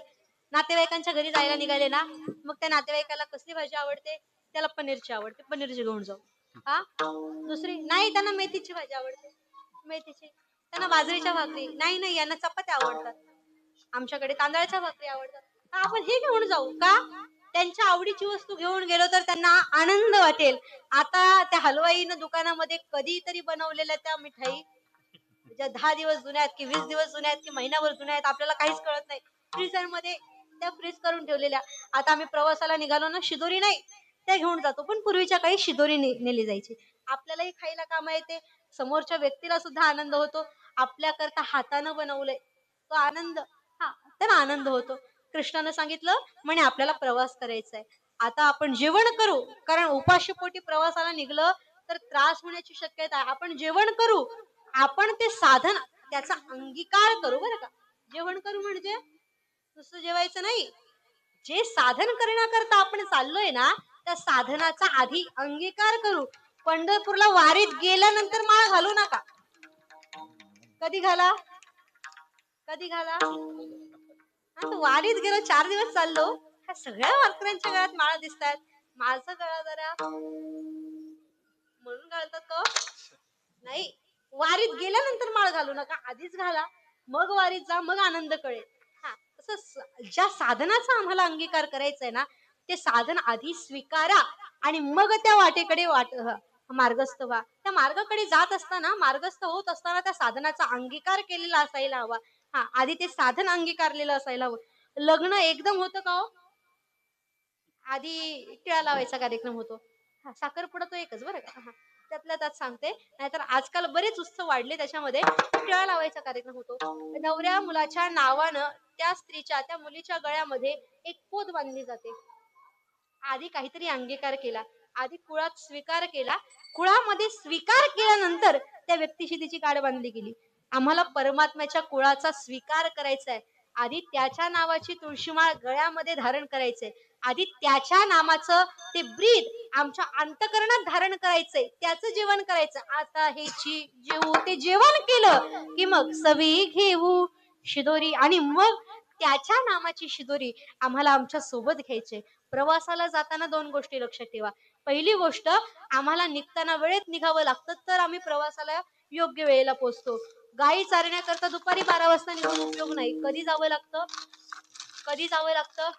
नातेवाईकांच्या घरी जायला निघाले ना, मग त्या नातेवाईकाला कसली भाजी आवडते? त्याला पनीरची आवडते, पनीरची घेऊन जाऊ. हा दुसरी नाही, त्यांना मेथीची भाजी आवडते, मेथीची. त्यांना बाजरीच्या भाकरी नाही, नाही यांना चपात्या आवडतात, आमच्याकडे तांदळाच्या भाकरी आवडतात. हा, आपण हे घेऊन जाऊ का? त्यांच्या आवडीची वस्तू घेऊन गेलो तर त्यांना आनंद वाटेल. आता त्या हलवाईनं दुकानामध्ये कधीतरी बनवलेल्या त्या मिठाई ज्या 10 दिवस जुन्या आहेत की 20 दिवस जुन्या आहेत की महिनाभर जुन्या आहेत आपल्याला काहीच कळत नाही, फ्रीझर मध्ये त्या फ्रीज करून ठेवलेल्या. आता आम्ही प्रवासाला निघालो ना, शिदोरी नाही त्या घेऊन जातो, पण पूर्वीच्या काही शिदोरी नेली जायची. आपल्यालाही खायला कामा येते, समोरच्या व्यक्तीला सुद्धा आनंद होतो. आपल्याकरता हातानं बनवलंय तो आनंद, हा त्याला आनंद होतो. कृष्णानं सांगितलं म्हणे आपल्याला प्रवास करायचा आहे, आता आपण जेवण करू, कारण उपाशी पोटी प्रवासाला निघलं तर त्रास होण्याची शक्यता आहे. आपण जेवण करू, आपण ते साधन त्याचा अंगीकार करू बरं का. जेवण करू म्हणजे नुसतं जेवायचं नाही, जे साधन करण्याकरता आपण चाललोय ना त्या साधनाचा आधी अंगीकार करू. पंढरपूरला वारीत गेल्यानंतर माळ घालू नका. कधी घाला? कधी घाला? वारीत गेलो, 4 दिवस चाललो, ह्या सगळ्या वारकऱ्यांच्या गळ्यात माळ दिसतात, माझं गळा जरा म्हणून घालतात का? नाही, वारीत गेल्यानंतर माळ घालू नका, आधीच घाला, मग वारीत जा, मग आनंद कळेल. हा तसं ज्या साधनाचा आम्हाला अंगीकार करायचा आहे ना ते साधन आधी स्वीकारा आणि मग त्या वाटेकडे मार्गस्थ व्हा. त्या मार्गाकडे जात असताना, मार्गस्थ होत असताना त्या साधनाचा अंगीकार केलेला असायला हवा. हा आधी ते साधन अंगीकारलेलं असायला हवं. लग्न एकदम होतं का हो? आधी टिळा लावायचा कार्यक्रम होतो, हा साखरपुडा तो एकच बरं का. त्यातल्या त्यात सांगते, नाहीतर आजकाल बरेच उत्सव वाढले त्याच्यामध्ये. टिळा लावायचा कार्यक्रम होतो, नवऱ्या मुलाच्या नावानं त्या स्त्रीच्या त्या मुलीच्या गळ्यामध्ये एक पोत बांधली जाते. आधी काहीतरी अंगीकार केला, आधी कुळात स्वीकार केला, कुळामध्ये स्वीकार केल्यानंतर त्या व्यक्तीशी तिची गाठ बांधली गेली. आम्हाला परमात्म्याच्या कुळाचा स्वीकार करायचा आहे, आधी त्याच्या नावाची तुळशीमाळ गळ्यामध्ये धारण करायचंय, आधी त्याच्या नामाचं ते ब्रीद आमच्या अंतकरणात धारण करायचंय, त्याचं जेवण करायचं. आता हे जेवू, ते जेवण केलं की मग सवी घेऊ शिदोरी, आणि मग त्याच्या नामाची शिदोरी आम्हाला आमच्या सोबत घ्यायचे. प्रवासाला जाताना 2 गोष्टी लक्षात ठेवा. पहिली गोष्ट, आम्हाला निघताना वेळेत निघावं लागतं तर आम्ही प्रवासाला योग्य वेळेला पोहोचतो. गायी चारण्याकरता दुपारी 12 वाजता निघून उपयोग नाही. कधी जावं लागतं? कधी जावं लागतं?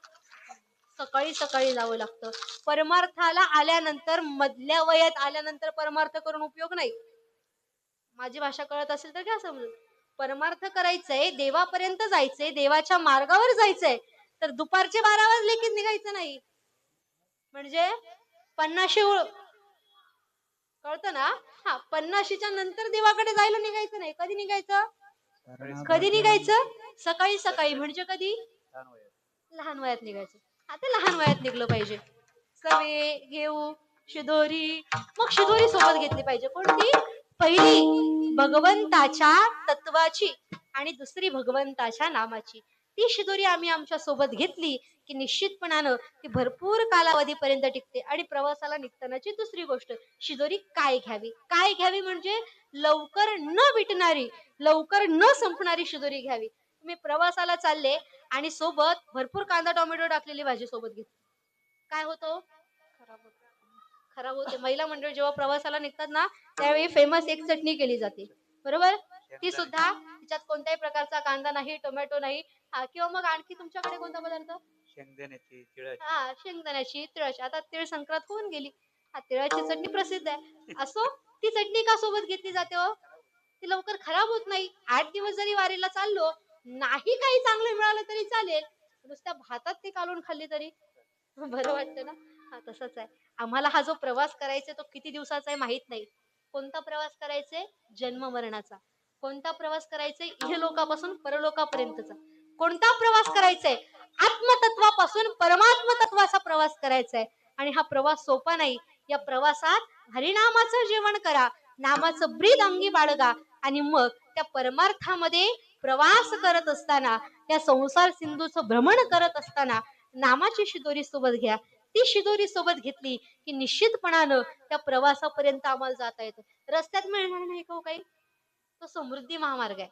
सकाळी सकाळी जावं लागतं. परमार्थाला आल्यानंतर, मधल्या वयात आल्यानंतर परमार्थ करून उपयोग नाही. माझी भाषा कळत असेल तर घ्या समजून. परमार्थ करायचंय, देवापर्यंत जायचंय, देवाच्या मार्गावर जायचंय, तर दुपारचे 12 वाजले की निघायचं नाही. म्हणजे 50 कळतं ना? हा, 50च्या नंतर देवाकडे जायला निघायचं नाही. कधी निघायचं? कधी निघायचं? सकाळी सकाळी. म्हणजे कधी? लहान वयात निघायचं. आता लहान वयात निघलं पाहिजे. सवे घेऊ शिदोरी, मग शिदोरी सोबत घेतली पाहिजे. कोणती? पहिली भगवंताच्या तत्वाची आणि दुसरी भगवंताच्या नामाची. ती शिदोरी आम्ही आमच्या सोबत घेतली की निश्चितपणानं ती भरपूर कालावधीपर्यंत टिकते. आणि प्रवासाला निघतानाची दुसरी गोष्ट, शिदोरी काय घ्यावी? काय घ्यावी म्हणजे लवकर न विटणारी, लवकर न संपणारी शिदोरी घ्यावी. तुम्ही प्रवासाला चालले आणि सोबत भरपूर कांदा टोमॅटो टाकलेली भाजी सोबत घेतली, काय होतो? खराब होतो. खराब होते. महिला मंडळ जेव्हा प्रवासाला निघतात ना त्यावेळी फेमस एक चटणी केली जाते, बरोबर? ती सुद्धा तिच्यात कोणत्याही प्रकारचा कांदा नाही, टोमॅटो नाही. किंवा मग आणखी तुमच्याकडे कोणता पदार्थ? शेंगदाण्याची, तिळाची. शेंगदाण्याची, तिळाची. आता तिळ संक्रांत होऊन गेली, तिळाची चटणी प्रसिद्ध आहे. असो, ती चटणी का सोबत घेतली जाते हो? ती लवकर खराब होत नाही. 8 दिवस जरी वारीला चाललो, नाही काही चांगलं मिळालं तरी चालेल, नुसत्या भातात ती कालवून खाल्ली तरी बरं वाटतं ना. हा तसंच आहे. आम्हाला हा जो प्रवास करायचा तो किती दिवसाचा आहे माहित नाही. कोणता प्रवास करायचा? जन्म मरणाचा. कोणता प्रवास करायचा? इहलोकापासून परलोकापर्यंतचा. कोणता प्रवास करायचाय? आत्मतत्वापासून परमात्म तत्वाचा प्रवास करायचा आहे. आणि हा प्रवास सोपा नाही. या प्रवासात हरिनामाचं जेवण करा, नामाचं ब्रीद अंगी बाळगा आणि मग त्या परमार्थामध्ये प्रवास करत असताना, या संसार सिंधूचं भ्रमण करत असताना नामाची शिदोरी सोबत घ्या. ती शिदोरी सोबत घेतली की निश्चितपणानं त्या प्रवासापर्यंत आम्हाला जाता येतं. रस्त्यात मिळणार नाही का हो काही? तो समृद्धी महामार्ग आहे.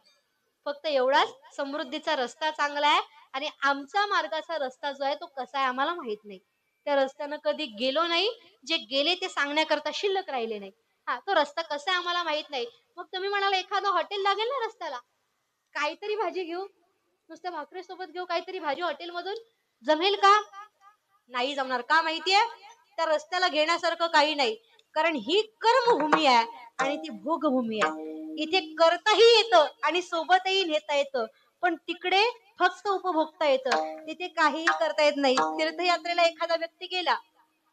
फक्त एवढाच, समृद्धीचा रस्ता चांगला आहे आणि आमचा मार्गाचा रस्ता जो आहे तो कसा आहे आम्हाला माहित नाही. त्या रस्त्यानं कधी गेलो नाही. जे गेले ते सांगण्याकरता शिल्लक राहिले नाही. हा, तो रस्ता कसा आहे आम्हाला माहित नाही. मग तुम्ही म्हणाला एखादं हॉटेल लागेल ना रस्त्याला, काहीतरी भाजी घेऊ, नुसत्या भाकरीसोबत घेऊ काहीतरी भाजी हॉटेलमधून, जमेल का? नाही जमणार. का माहितीये? त्या रस्त्याला घेण्यासारखं काही नाही. कारण ही कर्मभूमी आहे आणि ती भोगभूमी आहे. इथे करताही येतं आणि सोबतही नेता येतं, पण तिकडे फक्त उपभोगता येतं. तिथे काहीही करता येत नाही. तीर्थयात्रेला एखादा व्यक्ती गेला,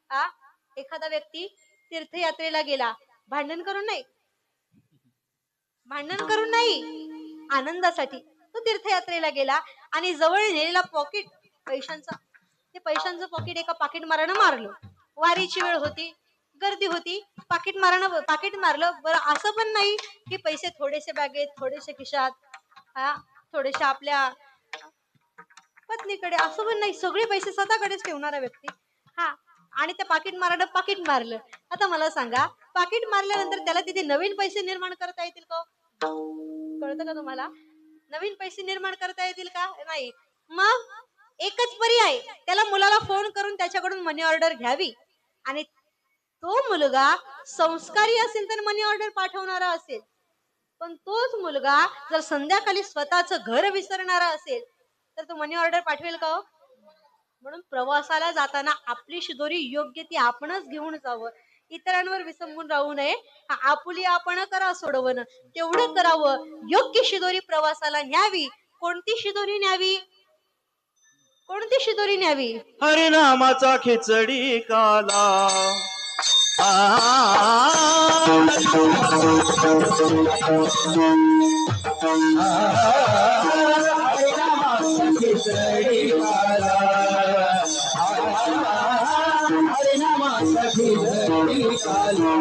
आ एखादा व्यक्ती तीर्थयात्रेला गेला, भांडण करून नाही, भांडण करून नाही, आनंदासाठी तो तीर्थयात्रेला गेला आणि जवळ नेलेला पॉकेट पैशांचा, ते पैशांचं पॉकेट एका पाकिट मारानं मारलं. वारीची वेळ होती, गर्दी होती, पाकिट मारलं. बरं असं पण नाही की पैसे थोडेसे बॅगेत, थोडेसे खिशात, हा थोडेसे आपल्या पत्नीकडे, असं पण नाही. सगळे पैसे स्वतःकडेच ठेवणारा व्यक्ती. हा, आणि त्या पाकिट मारलं. आता मला सांगा, पाकिट मारल्यानंतर त्याला तिथे नवीन पैसे निर्माण करता येतील का? कळतं का तुम्हाला? नवीन पैसे निर्माण करता येतील का? नाही. मग एकच पर्याय, त्याला मुलाला फोन करून त्याच्याकडून मनी ऑर्डर घ्यावी आणि तो मुलगा संस्कारी असेल तर मनी ऑर्डर पाठवणारा असेल. पण तोच मुलगा जर संध्याकाळी स्वतःचं घर विसरणारा असेल तर तो मनी ऑर्डर पाठवेल का हो? म्हणून प्रवासाला जाताना आपली शिदोरी योग्य ती आपणच घेऊन जावं. इतरांवर विसंबून राहू नये. आपुली आपण करा सोडवणं, तेवढं करावं. योग्य शिदोरी प्रवासाला न्यावी. कोणती शिदोरी न्यावी? कोणती शिदोरी न्यावी? हरिनामाचा खिचडी काला हरिनामाचा खिचडी काला हरिनामाचा खिचडी काला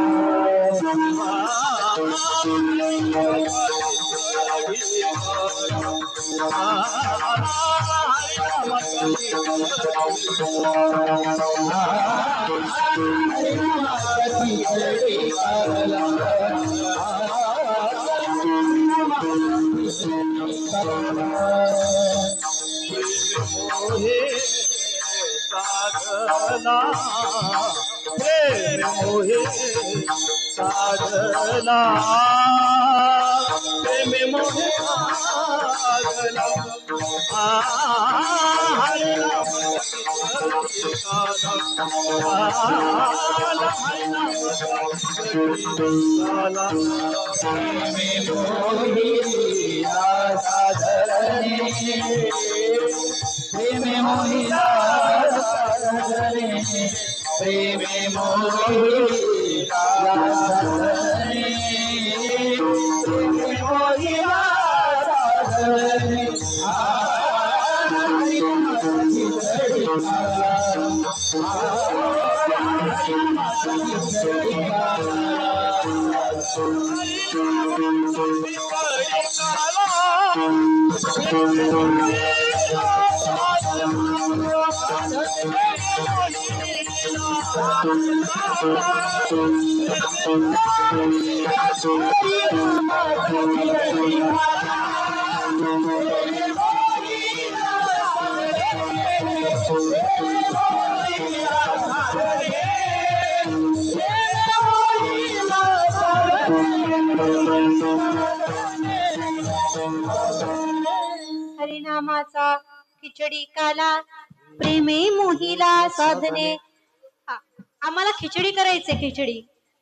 साधना प्रेम मोहे साधना प्रेम मोहे साधना प्रेमे मोहिला प्रेमे मोहिला हरिनामाचा खिचडी काला प्रेमे मोहिला साधने. आम्हाला खिचडी करायचे. खिचडी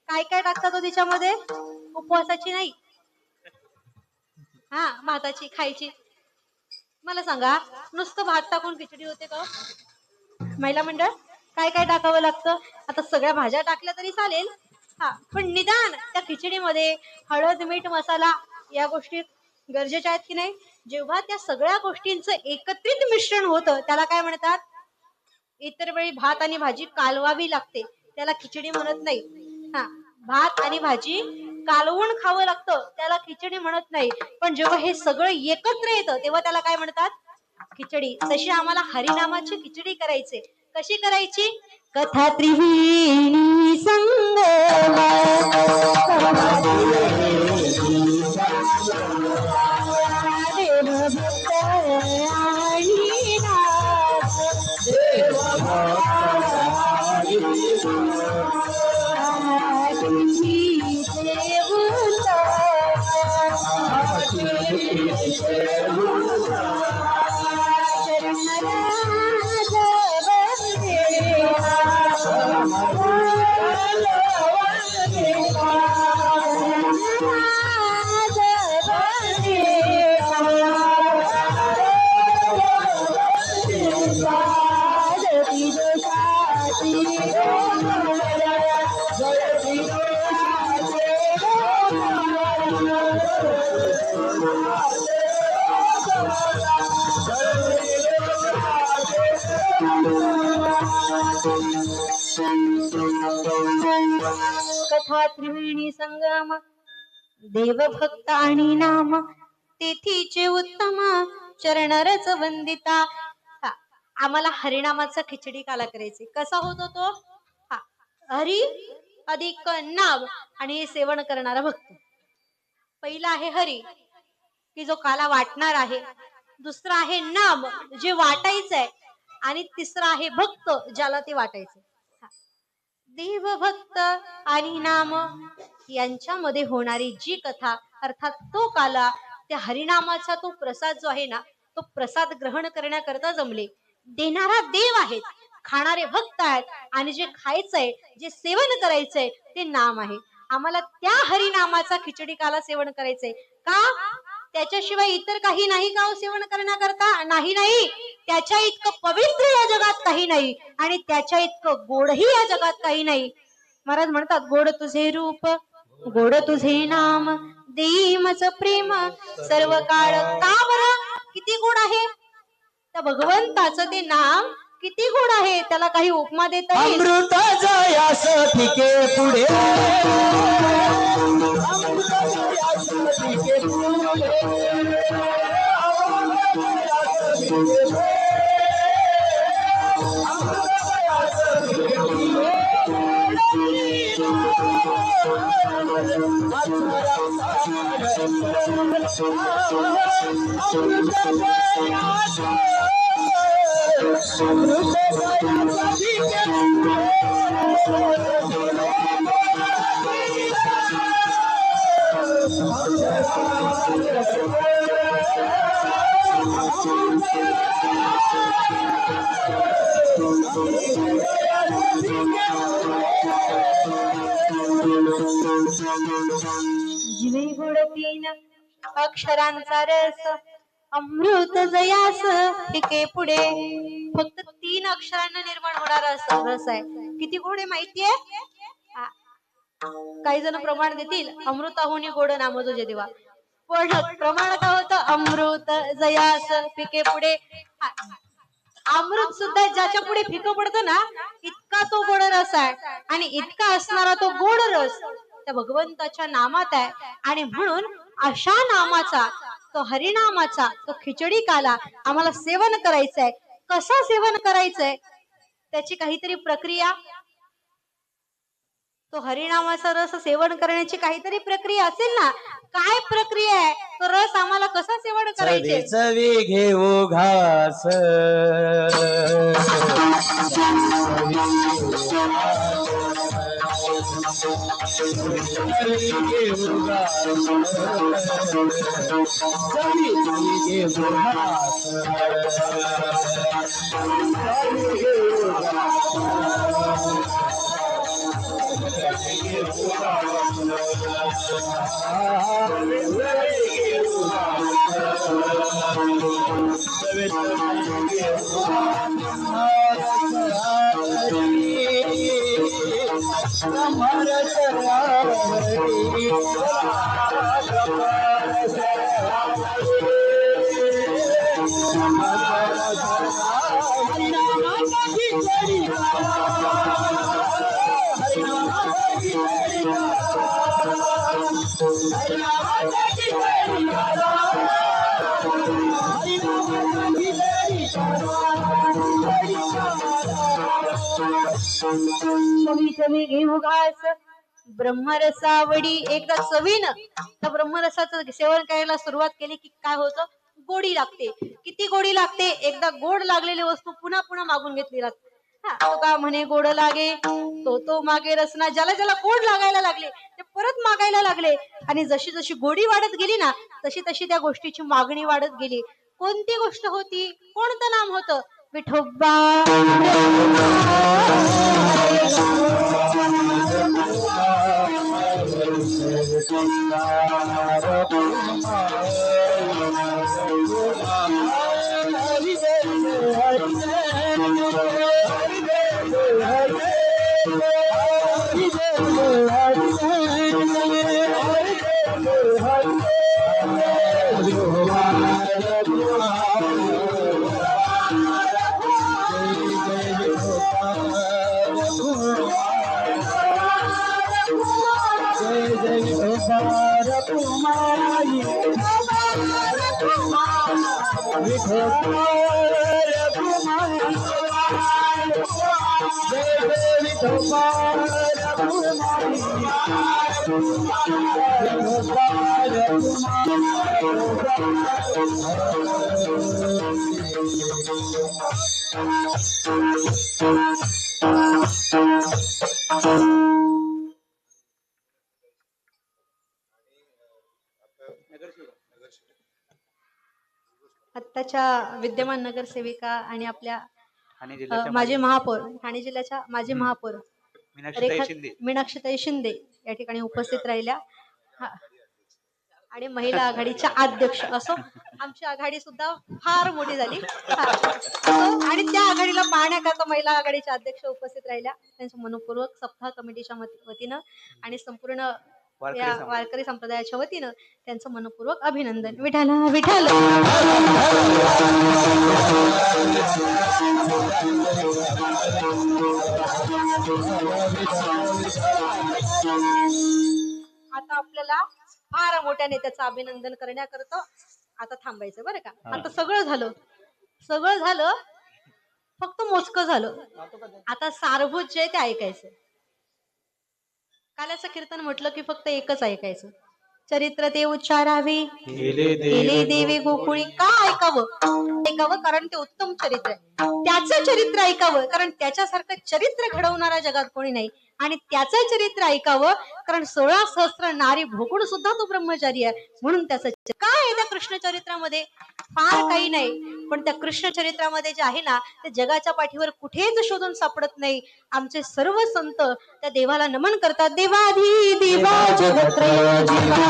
काय काय टाकतात तो तिच्यामध्ये? उपवासाची नाही, हा भाताची खायची. मला सांगा, नुसतं भात टाकून खिचडी होते का? महिला मंडळ, काय काय टाकावं लागतं? आता सगळ्या भाज्या टाकल्या तरी चालेल, हा, पण निदान त्या खिचडीमध्ये हळद मीठ मसाला या गोष्टी गरजेच्या आहेत की नाही? जेव्हा त्या सगळ्या गोष्टींचं एकत्रित मिश्रण होतं त्याला काय म्हणतात? इतर वेळी भात आणि भाजी कालवावी लागते. त्याला खिचडी म्हणत नाही. हा, भात आणि भाजी कालवून खावं लागतं त्याला खिचडी म्हणत नाही. पण जेव्हा हे सगळं एकत्र येतं तेव्हा त्याला काय म्हणतात? खिचडी. तशी आम्हाला हरिनामाची खिचडी करायची. कशी करायची? कथा त्रिवेणी संगम देवभक्त आणि नाथ कथा त्रिवेणी संगम देवभक्त आणि नाम तिथीचे उत्तम चरणरच वंदिता. आम्हाला हरिनामाचा खिचडी काला करायचे. कसा होतो तो? हरी अधिक नाम आणि सेवन करणारा भक्त. पहिला आहे हरी की जो काला वाटणार आहे, दुसरा आहे नाम जे वाटायचंय, आणि तिसरा आहे भक्त ज्याला ते वाटायचं. देवभक्त आणि नाम यांच्यामध्ये होणारी जी कथा अर्थात तो काला, त्या हरिनामाचा तो प्रसाद जो आहे ना, तो प्रसाद ग्रहण करण्याकरता जमले. देणारा देव आहेत, खाणारे भक्त आहेत, आणि जे खायचंय जे सेवन करायचंय ते नाम आहे. आम्हाला त्या हरिनामाचा खिचडी काला सेवन करायचंय. का? त्याच्याशिवाय इतर काही नाही का सेवन करण्याकरता? नाही नाही, त्याच्या इतकं पवित्र या जगात काही नाही, आणि त्याच्या इतकं गोडही या जगात काही नाही. महाराज म्हणतात, गोड तुझे रूप गोड तुझे नाम देईमच प्रेम सर्व काळ. का बरं? किती गोड आहे त्या भगवंताचं ते नाम, किती गोड आहे. त्याला काही उपमा देता येईल? अमृत जयास फिके पुढे जिवे गोड तीन अक्षरांचा रस अमृत जयास फिके पुढे. फक्त 3 अक्षरांना निर्माण होणारा रस आहे. किती गोड आहे माहितीये? काही जण प्रमाण देतील, अमृताहुनी गोड नाम तुझे देवा. पण प्रमाण काय होतं? अमृत जयास फिके पुढे. अमृत सुद्धा ज्याच्या पुढे फिकं पडतं ना, इतका तो गोड रस आहे, आणि इतका असणारा तो गोड रस त्या भगवंताच्या नामात आहे. आणि म्हणून अशा नामाचा, तो हरिनामाचा तो खिचडी काला आम्हाला सेवन करायचंय. कसं सेवन करायचंय? त्याची काहीतरी प्रक्रिया, तो हरिनामाचा रस सेवन करण्याची काहीतरी प्रक्रिया असेल ना. काय प्रक्रिया आहे? तो रस आम्हाला कसा सेवन करायचे? चवी घेऊ घास कवी कवी घेऊ घास ब्रह्मरसावडी. एकदा चवीनं त्या ब्रह्मरसाचं सेवन करायला सुरुवात केली की काय होतं, गोडी लागते. किती गोडी लागते, एकदा गोड लागलेली वस्तू पुन्हा पुन्हा मागून घेतली लागते. तो का म्हणे गोड लागे तो मागे रसना. ज्याला ज्याला गोड लागायला लागले ते परत मागायला लागले. आणि जशी जशी गोडी वाढत गेली ना तशी तशी त्या गोष्टीची मागणी वाढत गेली. कोणती गोष्ट होती, कोणतं नाम होतं, विठोबा. आत्ताच्या विद्यमान नगरसेविका आणि आपल्या ठाणे जिल्ह्याच्या माजी महापौर, ठाणे जिल्ह्याच्या माजी महापौर मीनाक्षीताई शिंदे. मीनाक्षीताई शिंदे या ठिकाणी उपस्थित राहिल्या. आणि महिला आघाडीच्या अध्यक्ष असो, आमची आघाडी सुद्धा फार मोठी झाली. आणि त्या आघाडीला पाहण्याकरता महिला आघाडीच्या अध्यक्ष उपस्थित राहिल्या. त्यांच्या मनपूर्वक सप्ताह कमिटीच्या वतीनं आणि संपूर्ण या वारकरी संप्रदायाच्या वतीनं त्यांचं मनपूर्वक अभिनंदन. विठाला विठाल. आता आपल्याला फार मोठ्या नेत्याचं अभिनंदन करण्याकरता आता थांबायचं बरं का. आता सगळं झालं, फक्त मोजकं झालं. आता सारभूत जे ते ऐकायचं. काल्याचं कीर्तन म्हटलं की फक्त एकच ऐकायचं, चरित्र ते उच्चारावे केले देवे गोकुळी. का ऐकावं कारण ते उत्तम चरित्र आहे. त्याचं चरित्र ऐकावं कारण त्याच्यासारखं चरित्र घडवणारा जगात कोणी नाही. आणि त्याचं चरित्र ऐकावं कारण 16 सहस्त्र नारी भोगून सुद्धा तो ब्रह्मचारी आहे. म्हणून त्याचं काय आहे त्या कृष्ण चरित्रामध्ये, फार काही नाही. पण त्या कृष्ण चरित्रामध्ये जे आहे ना ते जगाच्या पाठीवर कुठेच शोधून सापडत नाही. आमचे सर्व संत त्या देवाला नमन करतात. देवाधी देवा जगत्रय जीवा.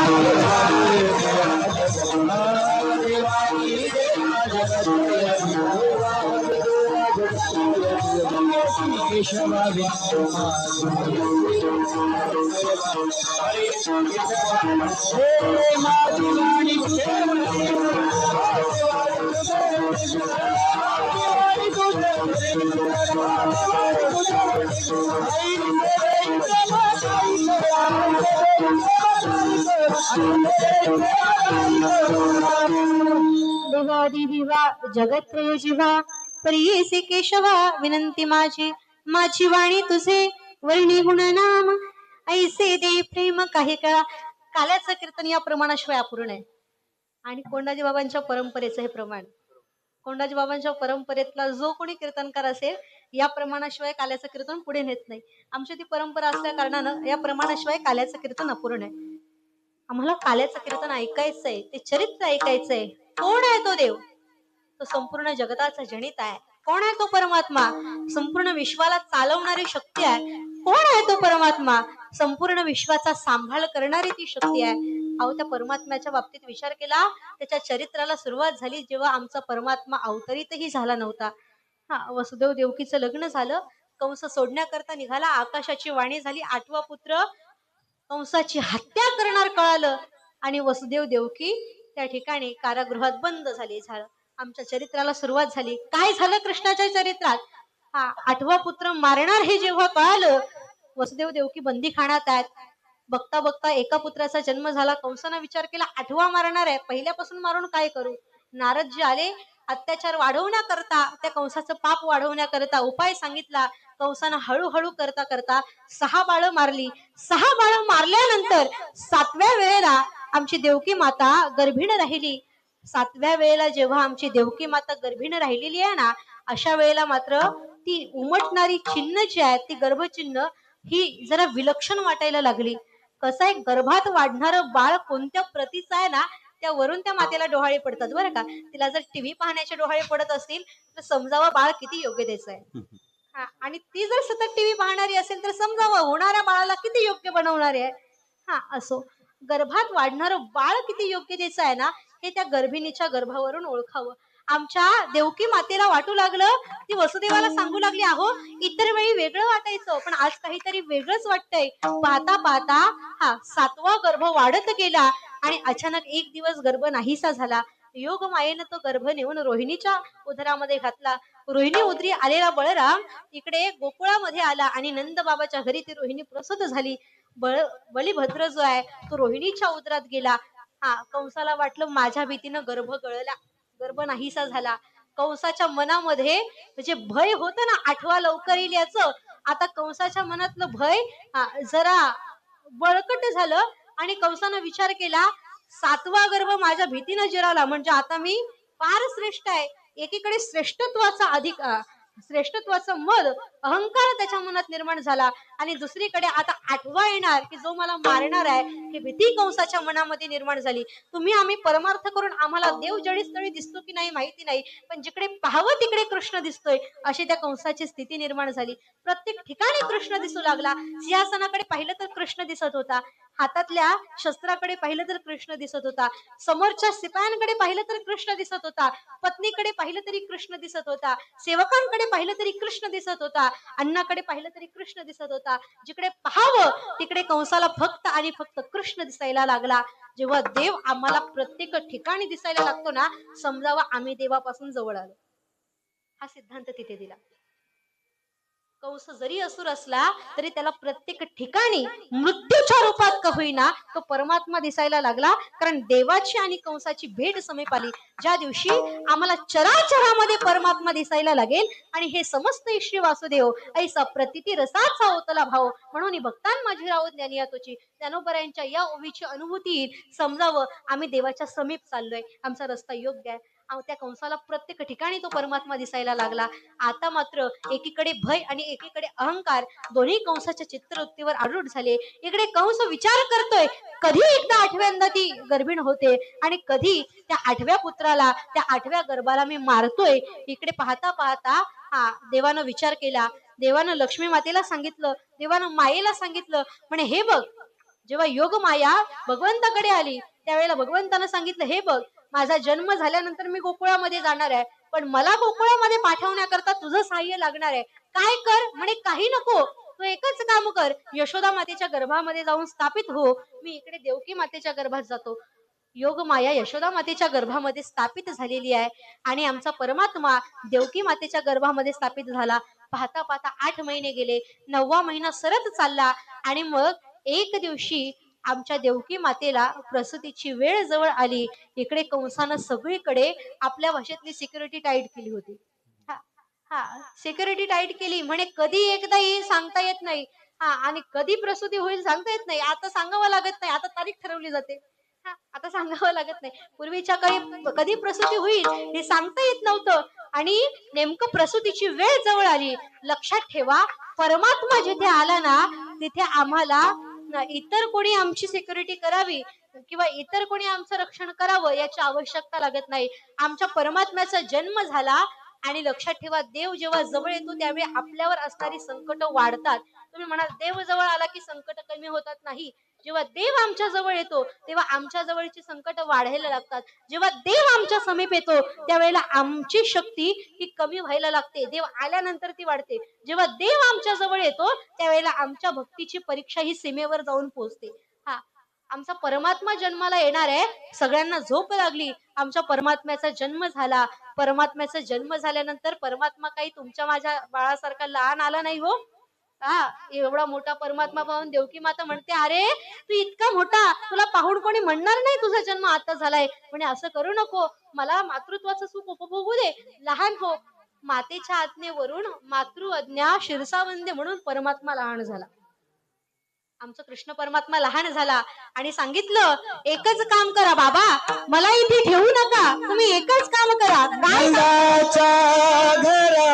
देवादी दिवा जगत्रय जीवा प्रियसी केशवा विनंती माझी वाणी तुझे वर्णी गुणनाम ऐसे दे प्रेम काही काळा. काल्याचं कीर्तन या प्रमाणाशिवाय अपूर्ण आहे. आणि कोंडाजी बाबांच्या परंपरेचं हे प्रमाण, कोंडाजी बाबांच्या परंपरेतला जो कोणी कीर्तनकार असेल या प्रमाणाशिवाय काल्याचं कीर्तन पुढे नेत नाही. आमची ती परंपरा असल्या कारणानं या प्रमाणाशिवाय काल्याचं कीर्तन अपूर्ण आहे. आम्हाला काल्याचं कीर्तन ऐकायचंय, ते चरित्र ऐकायचंय. कोण आहे तो देव, तो संपूर्ण जगताचा जनित आहे. कोण आहे तो परमात्मा, संपूर्ण विश्वाला चालवणारी शक्ती आहे. कोण आहे तो परमात्मा, संपूर्ण विश्वाचा सांभाळ करणारी ती शक्ती आहे. अहो त्या परमात्म्याच्या बाबतीत विचार केला, त्याच्या चरित्राला सुरुवात झाली जेव्हा आमचा परमात्मा अवतरितही झाला नव्हता. वसुदेव देवकीचं लग्न झालं, कंस सोडण्याकरता निघाला, आकाशाची वाणी झाली, 8वा पुत्र कंसाची हत्या करणार कळालं आणि वसुदेव देवकी त्या ठिकाणी कारागृहात बंद झाले. झालं आमच्या चरित्राला सुरुवात झाली. काय झालं कृष्णाच्या चरित्रात, 8वा पुत्र मारणार हे जेव्हा कळालं, वसुदेव देवकी बंदीखान्यात आहेत. बघता बघता एका पुत्राचा जन्म झाला. कंसानं विचार केला 8वा मारणार आहे, पहिल्यापासून मारून काय करू. नारदजी आले, अत्याचार वाढवण्याकरता, त्या कंसाचं पाप वाढवण्याकरता उपाय सांगितला. कंसानं हळूहळू करता करता 6 बाळं मारली. 6 बाळं मारल्यानंतर 7व्या वेळेला आमची देवकी माता गर्भिण राहिली. 7व्या वेळेला जेव्हा आमची देवकी माता गर्भिण राहिलेली आहे ना, अशा वेळेला मात्र ती उमटणारी चिन्ह जी आहेत, ती गर्भचिन्ह ही जरा विलक्षण वाटायला लागली. कसं आहे, गर्भात वाढणारं बाळ कोणत्या प्रतीचं आहे ना, त्यावरून त्या मातेला डोहाळे पडतात बरं का. तिला जर टीव्ही पाहण्याचे डोहाळे पडत असतील तर समजावं बाळ किती योग्यतेचं आहे. हा, आणि ती जर सतत टीव्ही पाहणारी असेल तर समजावं होणाऱ्या बाळाला किती योग्य बनवणारे आहे. हा, असो, गर्भात वाढणारं बाळ किती योग्यतेचं आहे ना, हे त्या गर्भिणीच्या गर्भावरून ओळखावं. आमच्या देवकी मातेला वाटू लागलं, ती वसुदेवाला सांगू लागली, अहो इतर वेळी वेगळं वाटायचं पण आज काहीतरी वेगळंच वाटतंय. पाहता पाहता हा 7वा गर्भ वाढत गेला आणि अचानक एक दिवस गर्भ नाहीसा झाला. योग मायेनं तो गर्भ नेऊन रोहिणीच्या उदरामध्ये घातला. रोहिणी उदरी आलेला बळराम इकडे गोकुळामध्ये आला आणि नंद बाबाच्या घरी ती रोहिणी प्रसूत झाली. बलिभद्र जो आहे तो रोहिणीच्या उदरात गेला. हा, कंसाला वाटलं माझ्या भीतीनं गर्भ गळला, गर्भ नाहीसा झाला. कंसाच्या मनामध्ये म्हणजे भय होतं ना 8वा लवकर येईल याचं, आता कंसाच्या मनातलं भय जरा बळकट झालं आणि कंसानं विचार केला 7वा गर्भ माझ्या भीतीनं जिरावला म्हणजे आता मी फार श्रेष्ठ आहे. एकीकडे श्रेष्ठत्वाचं मद, अहंकार त्याच्या मनात निर्माण झाला आणि दुसरीकडे आता 8वा येणार की जो मला मारणार आहे ही भीती कंसाच्या मनामध्ये निर्माण झाली. तुम्ही आम्ही परमार्थ करून आम्हाला देव जळीस्थळी दिसतो की नाही माहिती नाही, पण जिकडे पाहावं तिकडे कृष्ण दिसतोय अशी त्या कंसाची स्थिती निर्माण झाली. प्रत्येक ठिकाणी कृष्ण दिसू लागला. सिंहासनाकडे पाहिलं तर कृष्ण दिसत होता, हातातल्या शस्त्राकडे पाहिलं तर कृष्ण दिसत होता, समोरच्या सिपायांकडे पाहिलं तर कृष्ण दिसत होता, पत्नीकडे पाहिलं तरी कृष्ण दिसत होता, सेवकांकडे पाहिलं तरी कृष्ण दिसत होता, अन्नाकडे पाहिलं तरी कृष्ण दिसत होता. जिकडे पाहावं तिकडे कंसाला फक्त आणि फक्त कृष्ण दिसायला लागला. जेव्हा देव आम्हाला प्रत्येक ठिकाणी दिसायला लागतो ना, समजावा आम्ही देवापासून जवळ आलो. हा सिद्धांत तिथे दिला. कंस जरी असुर असला तरी त्याला प्रत्येक ठिकाणी मृत्यूच्या रूपात का होईना तो परमात्मा दिसायला लागला. कारण देवाची आणि कंसाची भेट समीप आली. ज्या दिवशी आम्हाला चराचरामध्ये परमात्मा दिसायला लागेल आणि हे समस्त श्री वासुदेव ऐसा प्रतिती रसाचा ओतला भाव म्हणून भक्तान माझी राव ज्ञानी यातोची ज्ञानोबरायांच्या या ओवीची अनुभूती समजावं आम्ही देवाच्या समीप चाललोय, आमचा रस्ता योग्य आहे. त्या कंसाला प्रत्येक ठिकाणी तो परमात्मा दिसायला लागला. आता मात्र एकीकडे भय आणि एकीकडे अहंकार दोन्ही कंसाच्या चित्तवृत्तीवर आरूढ झाले. इकडे कंस विचार करतोय कधी एकदा 8व्यांदा ती गर्भिण होते आणि कधी त्या 8व्या पुत्राला, त्या 8व्या गर्भाला मी मारतोय. इकडे पाहता पाहता देवानं विचार केला. देवानं लक्ष्मी मातेला सांगितलं, देवानं मायेला सांगितलं, म्हणे हे बघ, जेव्हा योग माया भगवंताकडे आली त्यावेळेला भगवंतानं सांगितलं, हे बघ माझा जन्म झाल्यानंतर मी गोकुळामध्ये जाणार आहे, पण मला गोकुळामध्ये पाठवण्याकरता तुझं सहाय्य लागणार आहे. काय कर म्हणे, काही नको, तू एकच काम कर, यशोदा मातेच्या गर्भामध्ये जाऊन स्थापित हो. मी इकडे देवकी मातेच्या गर्भात जातो. योग माया यशोदा मातेच्या गर्भामध्ये स्थापित झालेली आहे आणि आमचा परमात्मा देवकी मातेच्या गर्भामध्ये स्थापित झाला. पाहता पाहता 8 महिने गेले, 9वा महिना सरत चालला आणि मग एक दिवशी आमच्या देवकी मातेला प्रसूतीची वेळ जवळ आली. इकडे कंसानं सगळीकडे आपल्या भाषेतली सिक्युरिटी टाईट केली होती. सिक्युरिटी टाईट केली, म्हणे कधी एकदा येईल सांगता येत नाही. आणि कधी प्रसूती होईल सांगता येत नाही. आता सांगावं लागत नाही, आता तारीख ठरवली जाते. आता सांगावं लागत नाही. पूर्वीच्या काळी कधी प्रसूती होईल हे सांगता येत नव्हतं आणि नेमकं प्रसूतीची वेळ जवळ आली. लक्षात ठेवा, परमात्मा जिथे आला ना तिथे आम्हाला इतर कोणी आमची सिक्युरिटी करावी किंवा इतर कोणी आमचं रक्षण करावं याची आवश्यकता लागत नाही. आमच्या परमात्म्याचा जन्म झाला आणि लक्षात ठेवा, देव जेव्हा जवळ येतो त्यावेळी आपल्यावर असणारी संकट वाढतात. तुम्ही म्हणाल देव जवळ आला की संकट कमी होतात, नाही. जेव्हा देव आमच्या जवळ येतो तेव्हा आमच्या जवळची संकट वाढायला लागतात. जेव्हा देव आमच्या समीप येतो त्यावेळेला आमची शक्ती ही कमी व्हायला लागते, देव आल्यानंतर ती वाढते. जेव्हा देव आमच्या जवळ येतो त्यावेळेला आमच्या भक्तीची परीक्षा ही सीमेवर जाऊन पोहोचते. आमचा परमात्मा जन्माला येणार आहे. सगळ्यांना झोप लागली, आमच्या परमात्म्याचा जन्म झाला. परमात्म्याचा जन्म झाल्यानंतर परमात्मा काही तुमच्या माझ्या बाळासारखा लहान आला नाही हो. हा एवढा मोठा परमात्मा पाहून देवकी माता म्हणते, अरे तू इतका मोठा, तुला पाहून कोणी म्हणणार नाही तुझा जन्म आता झालाय. म्हणे असं करू नको, मला मातृत्वाचं सुख उपभोगू दे, लहान हो. मातेच्या आज्ञेवरून मातृ आज्ञा शिरसावंदे म्हणून परमात्मा लहान झाला. आमचा कृष्ण परमात्मा लहान झाला आणि सांगितलं, एकच काम करा बाबा, मला इथे ठेवू नका, तुम्ही एकच काम करा. काय नंदाच्या घरा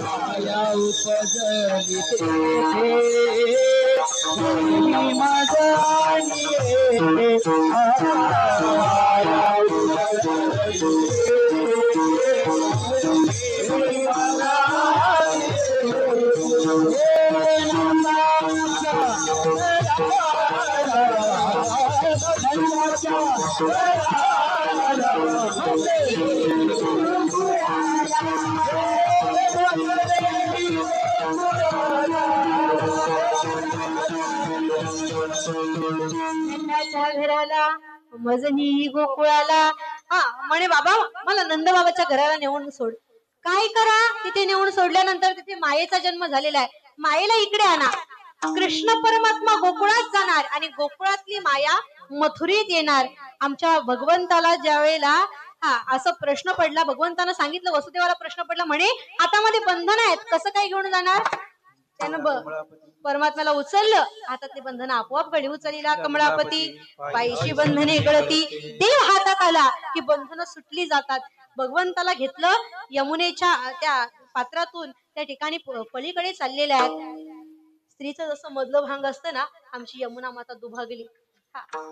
माया उपजली तेथे माझा नंदाच्या घराला मजनी गोकुळाला. हा म्हणे बाबा मला नंदबाबाच्या घराला नेऊन सोड. काय करा, तिथे नेऊन सोडल्यानंतर तिथे मायेचा जन्म झालेला आहे, मायेला इकडे आणा. कृष्ण परमात्मा गोकुळात जाणार आणि गोकुळातली माया मथुरेत येणार. आमच्या भगवंताला ज्या वेळेला असं प्रश्न पडला, भगवंतानं सांगितलं, वसुदेवाला प्रश्न पडला, म्हणे हातामध्ये बंधन आहेत, कसं काय घेऊन जाणार. त्यानं परमात्म्याला उचललं, हातातली बंधनं आपोआप गडी उचललीला कमळापती, पायीची बंधने गळती. देव हातात आला की बंधनं सुटली जातात. भगवंताला घेतलं, यमुनेच्या त्या पात्रातून त्या ठिकाणी पलीकडे चाललेले आहेत. स्त्रीचं जसं मधलं भांग असतं ना, आमची यमुना माता दुभागली.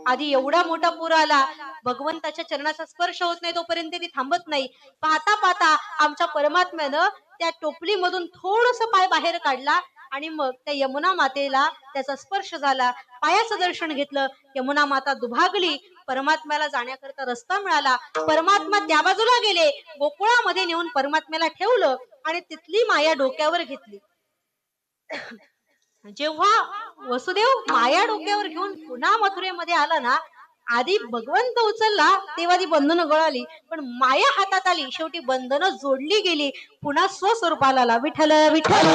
आधी एवढा मोठा पूर आला, भगवंताच्या चरणाचा स्पर्श होत नाही तोपर्यंत ती थांबत नाही. पाहता पाहता आमच्या परमात्म्यानं त्या टोपलीमधून थोडस पाय बाहेर काढला आणि मग त्या यमुना मातेला त्याचा स्पर्श झाला, पायाचं दर्शन घेतलं, यमुना माता दुभागली. परमात्म्याला जाण्याकरता रस्ता मिळाला. परमात्मा त्या बाजूला गेले, गोकुळामध्ये नेऊन परमात्म्याला ठेवलं आणि तिथली माया डोक्यावर घेतली. जेव्हा वसुदेव माया डोक्यावर घेऊन पुन्हा मथुरेमध्ये आला ना, आधी भगवंत उचलला तेव्हा ती बंधनं गळाली, पण माया हातात आली, शेवटी बंधनं जोडली गेली, पुन्हा स्वस्वरूपाला आला. विठ्ठल विठ्ठल.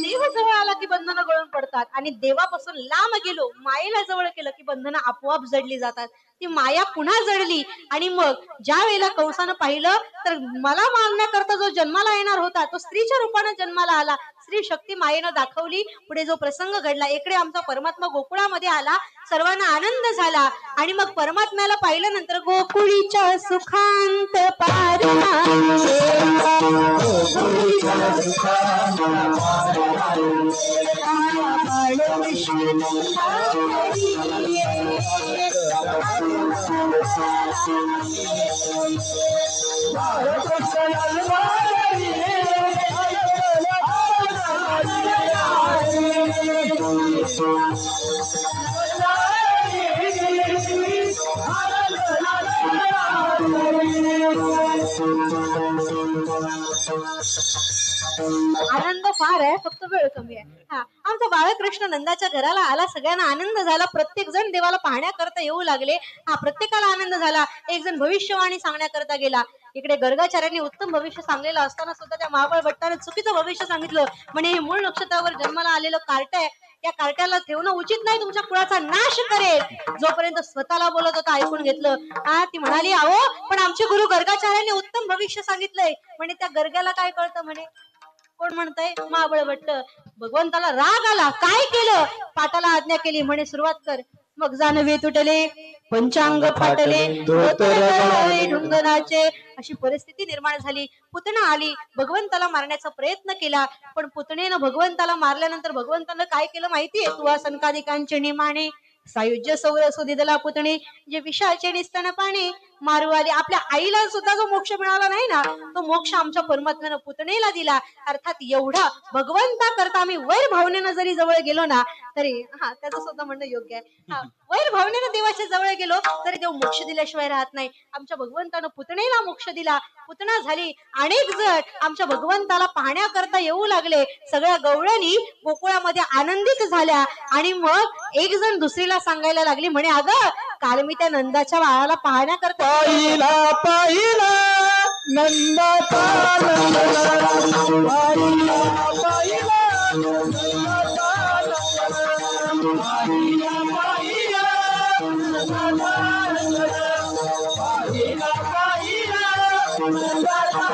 देव जवळ आला की बंधनं गळून पडतात आणि देवापासून लांब गेलो, मायेला जवळ केलं की बंधनं आपोआप जडली जातात. ती माया पुन्हा जडली आणि मग ज्या वेळेला कंसानं पाहिलं तर मला मारण्याकरता जो जन्माला येणार होता तो स्त्रीच्या रूपाने जन्माला आला. स्त्री शक्ती मायेनं दाखवली. पुढे जो प्रसंग घडला, इकडे आमचा परमात्मा गोकुळामध्ये आला, सर्वांना आनंद झाला आणि मग परमात्म्याला पाहिल्यानंतर गोकुळीच्या सुखांत आनंद फार आहे, फक्त वेळ कमी आहे. आमचा बाळकृष्ण नंदाच्या घराला आला, सगळ्यांना आनंद झाला, प्रत्येक जण देवाला पाहण्याकरता येऊ लागले. प्रत्येकाला आनंद झाला. एक जण भविष्यवाणी सांगण्याकरता गेला. इकडे गर्गाचार्यांनी उत्तम भविष्य सांगलेलं असताना सुद्धा त्या महाबळ भट्टाने चुकीचं भविष्य सांगितलं. म्हणे हे मूळ नक्षत्रावर जन्माला आलेलं कार्ट आहे, या कार्ट्याला ठेवणं उचित नाही, तुमच्या कुळाचा नाश करेल. जोपर्यंत स्वतःला बोलत होता ऐकून घेतलं. ती म्हणाली, अहो पण आमचे गुरु गर्गाचार्यांनी उत्तम भविष्य सांगितलंय. म्हणे त्या गर्गाला काय कळतं. म्हणे कोण म्हणतंय, महाबळ भट्ट. भगवंताला राग आला, काय केलं, पाटाला आज्ञा केली, म्हणे सुरुवात कर. मग जानवे तुटले, पंचांग फाटले, ढुंगणाचे, अशी परिस्थिती निर्माण झाली. पुतना आली, भगवंताला मारण्याचा प्रयत्न केला, पण पुतणेनं भगवंताला मारल्यानंतर भगवंतानं काय केलं माहितीये, तुवा सनकादिकांचे निमाणे सायुज्य सौर सुदिदला पुतणे जे विषाचे निस्तन पाणे मारू आली. आपल्या आईला सुद्धा जो मोक्ष मिळाला नाही ना, तो मोक्ष आमच्या परमात्म्यानं पुतणीला दिला. अर्थात एवढा भगवंता करता आम्ही वैर भावनेनं जरी जवळ गेलो ना तरी, हा त्याचं सुद्धा म्हणणं योग्य आहे. हा, वैर भावनेनं देवाच्या जवळ गेलो तरी देव मोक्ष दिल्याशिवाय राहत नाही. आमच्या भगवंतानं पुतणीला मोक्ष दिला, पुतना झाली. अनेक जण आमच्या भगवंताला पाहण्याकरता येऊ लागले. सगळ्या गवळणी गोकुळामध्ये आनंदित झाल्या आणि मग एक जण दुसरीला सांगायला लागली, म्हणे अगं काल मी त्या नंदाच्या बाळाला पाहण्याकरता पाहिला पाहिला नंदाचा नंदन, पाहिला पाहिला नंदाचा नंदन, पाहिला पाहिला नंदाचा नंदन, पाहिला पाहिला नंदाचा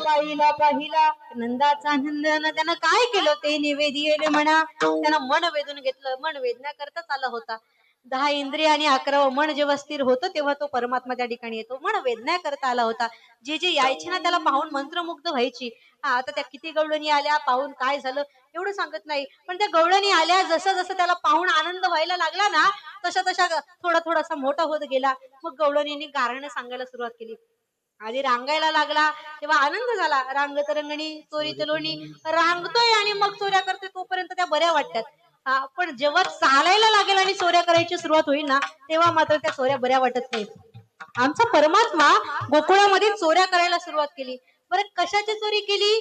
पाहिला पाहिला नंदाचा नंदन. त्यानं काय केलं ते निवेदिले म्हणा. त्यानं मन वेधून घेतलं. मन वेधण्याकरताच आला होता. 10 इंद्रिय आणि 11 मन जेव्हा स्थिर होतं तेव्हा तो परमात्मा त्या ठिकाणी येतो. मन वेधण्याकरता आला होता. जे जे यायचे ना त्याला पाहून मंत्रमुग्ध व्हायची. हा, आता त्या किती गवळणी आल्या, पाहून काय झालं एवढं सांगत नाही, पण त्या गवळणी आल्या, जसं जसं त्याला पाहून आनंद व्हायला लागला ना तशा तशा थोडासा मोठा होत गेला. मग गवळणींनी गारणं सांगायला सुरुवात केली. आधी रांगायला लागला तेव्हा आनंद झाला. रांगत रंगणी चोरीत लोणी, रांगतोय आणि मग चोऱ्या करतोय तोपर्यंत त्या बऱ्या वाटतात. पण जेव्हा चालायला लागेल आणि चोऱ्या करायची सुरुवात होईल ना तेव्हा मात्र त्या चोऱ्या बऱ्या वाटत नाहीत. आमचा परमात्मा गोकुळामध्ये चोऱ्या करायला सुरुवात केली. बरं कशाची चोरी केली?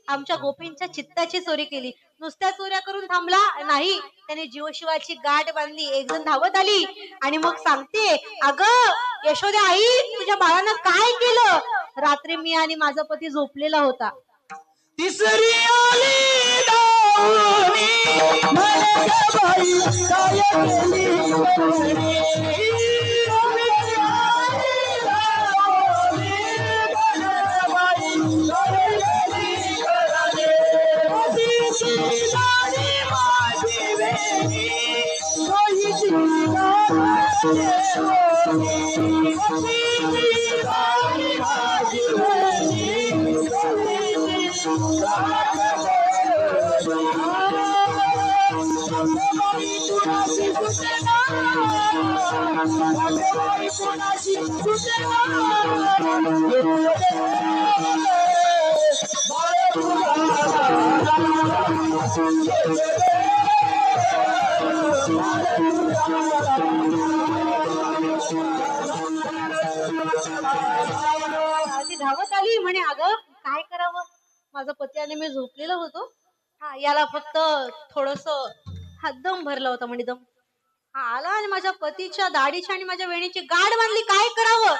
आमच्या गोपींच्या चित्ताची चोरी केली. नुसत्या चोऱ्या करून थांबला नाही, त्याने जीवशिवाची गाठ बांधली. एक जण धावत आली आणि मग सांगते, अगं यशोदे आई, तुझ्या बाळानं काय केलं? रात्री मी आणि माझा पती झोपलेला होता. तिसरी आली धावूनी, म्हणे ग बाई काय केली म्हणे. तिसरी आली धावूनी, म्हणे बाई काय केली म्हणे. तिसरी झाली माझी वेणी, सोयीची नावाची होती. तिसरी झाली माझी वेणी, ती धावत आली म्हणे, अगं काय करावं, माझा पती आणि मी झोपलेलो होतो. हा, याला फक्त थोडस दम भरला होता म्हणे, दम. हा आला आणि माझ्या पतीच्या दाढीची आणि माझ्या वेणीची गाठ बांधली. काय करावं?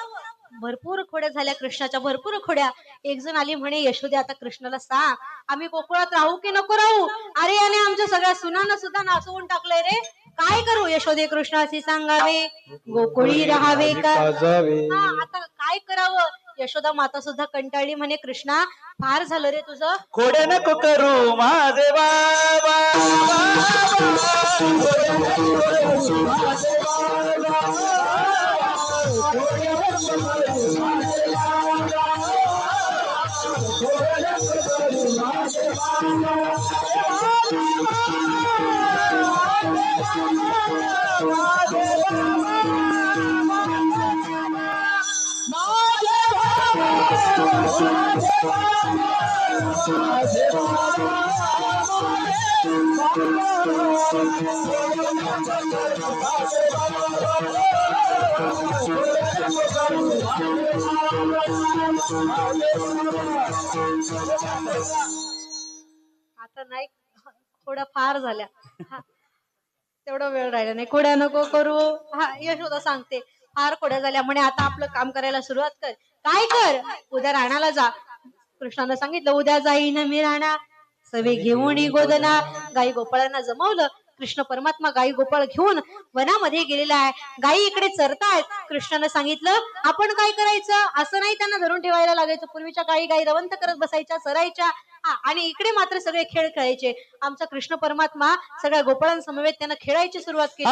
भरपूर खोड्या झाल्या कृष्णाच्या, भरपूर खोड्या. एक जण आली म्हणे, यशोदे आता कृष्णाला सांग, आम्ही गोकुळात राहू की नको राहू? अरे याने आमच्या सगळ्या सुनांना सुद्धा नाचवून टाकलंय रे, काय करू? यशोदे कृष्णाशी सांगावे, गोकुळी राहावे का? हा, आता काय करावं? यशोदा माता सुद्धा कंटाळली म्हणे, कृष्णा फार झालं रे तुझं. खोडे नको करू माझे बाबा, आता नाही, खोड्या फार झाल्या. तेवढा वेळ राहिला नाही. खोड्या नको करू. हा, यशोदा सांगते, फार खोड्या झाल्या म्हणे, आता आपलं काम करायला सुरुवात कर. काय कर? उद्या राणाला जा. कृष्णानं सांगितलं उद्या जाईन मी राहणार सवे घेऊन गोदना. गाई गोपाळांना जमवलं. कृष्ण परमात्मा गाई गोपाळ घेऊन वनामध्ये गेलेला आहे. गाई इकडे चरतायत. कृष्णानं सांगितलं आपण काय करायचं, असं नाही त्यांना धरून ठेवायला लागायचं. पूर्वीच्या काळी गाई रवंत करत बसायच्या, चरायच्या आणि इकडे मात्र सगळे खेळ खेळायचे. आमचा कृष्ण परमात्मा सगळ्या गोपाळांसमवेत त्यांना खेळायची सुरुवात केली.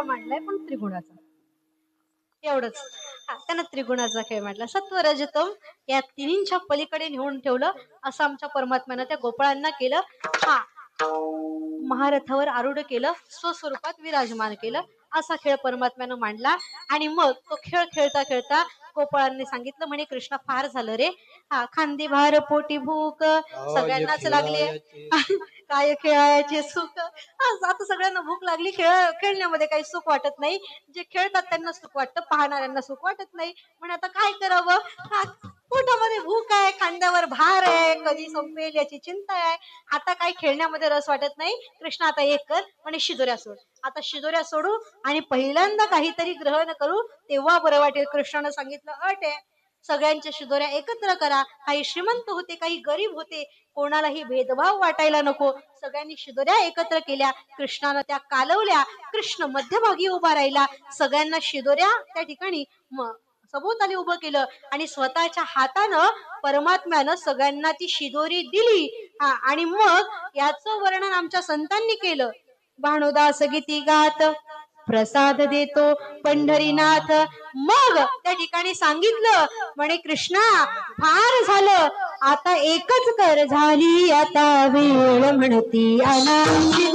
मांडलाय पण त्रिगुणाचा एवढंच. त्यांना त्रिगुणाचा खेळ म्हटला. सत्व रजतम या तिन्हींच्या पलीकडे नेऊन ठेवलं असं आमच्या परमात्म्यानं त्या गोपाळांना केलं. महारथावर आरूढ केलं, स्वस्वरूपात विराजमान केलं. असा खेळ परमात्म्यानं मांडला. आणि मग तो खेळ खेळता खेळता गोपाळांनी सांगितलं म्हणे कृष्णा फार झालं रे. खांदी भार पोटी भूक सगळ्यांनाच लागली. काय खेळायचे सुख. आता सगळ्यांना भूक लागली. खेळण्यामध्ये काही सुख वाटत नाही. जे खेळतात त्यांना सुख वाटतं, पाहणाऱ्यांना सुख वाटत नाही. म्हणजे आता काय करावं. पोटामध्ये भूक आहे, खांद्यावर भार आहे, कधी संपेल याची चिंता आहे. आता काही खेळण्यामध्ये रस वाटत नाही. कृष्ण आता एक कर म्हणे शिदोऱ्या सोड. आता शिदोऱ्या सोडू आणि पहिल्यांदा काहीतरी ग्रहण करू तेव्हा बरं वाटेल. कृष्णानं सांगितलं अट आहे सगळ्यांच्या शिदोऱ्या एकत्र करा. काही श्रीमंत होते, काही गरीब होते, कोणालाही भेदभाव वाटायला नको. सगळ्यांनी शिदोऱ्या एकत्र केल्या. कृष्णानं त्या कालवल्या. कृष्ण मध्यभागी उभा राहिला. सगळ्यांना शिदोऱ्या त्या ठिकाणी सभोवताली उभं केलं आणि स्वतःच्या हातानं परमात्म्यानं सगळ्यांना ती शिदोरी दिली. आणि मग याचं वर्णन आमच्या संतांनी केलं. भानुदास गीती गात प्रसाद देतो पंढरीनाथ. मग त्या ठिकाणी सांगितलं म्हणे कृष्णा फार झालं, आता एकच कर झाली आता वेळ म्हणती आनंदी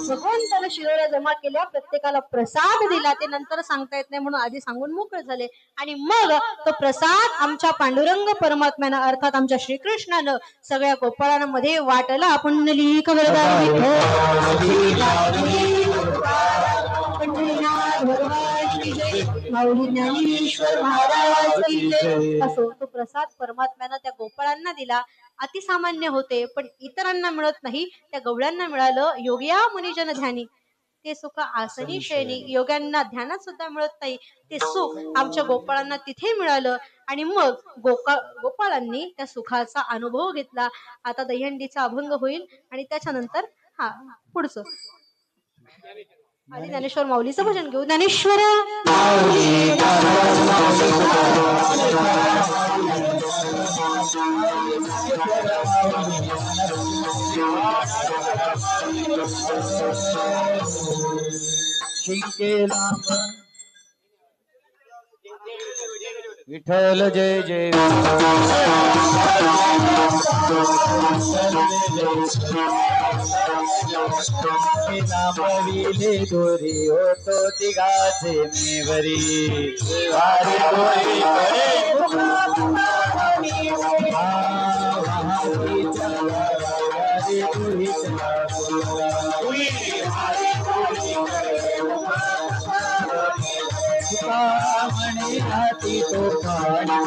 भगवंतानं शिरोड्या जमा केल्या, प्रत्येकाला प्रसाद दिला. ते नंतर सांगता येत नाही म्हणून आधी सांगून मोकळे झाले. आणि मग तो प्रसाद आमच्या पांडुरंग परमात्म्यानं अर्थात आमच्या श्रीकृष्णानं सगळ्या गोपाळांमध्ये वाटला. पुंडलिक वरदानी माऊली ज्ञानेश्वर महाराज की जय. असो तो प्रसाद परमात्म्यानं त्या गोपाळांना दिला. अतिसामान्य होते पण इतरांना मिळत नाही, त्या गवळ्यांना मिळालं. योगिया मुनिजन ध्यानी ते सुख आसनी शयनी. योग्यांना ध्यानात सुद्धा मिळत नाही ते सुख आमच्या गोपाळांना तिथे मिळालं. आणि मग गोपाळांनी त्या सुखाचा अनुभव घेतला. आता दहीहंडीचा अभंग होईल आणि त्याच्यानंतर पुढचं आधी ज्ञानेश्वर माऊलीचं भजन घेऊ. ज्ञानेश्वर शिंकेला विठ्ठल जय जय नामविले दोरी होतो तिघाचे मेवरी वारी दोरी म्हणे हाती तो पाणी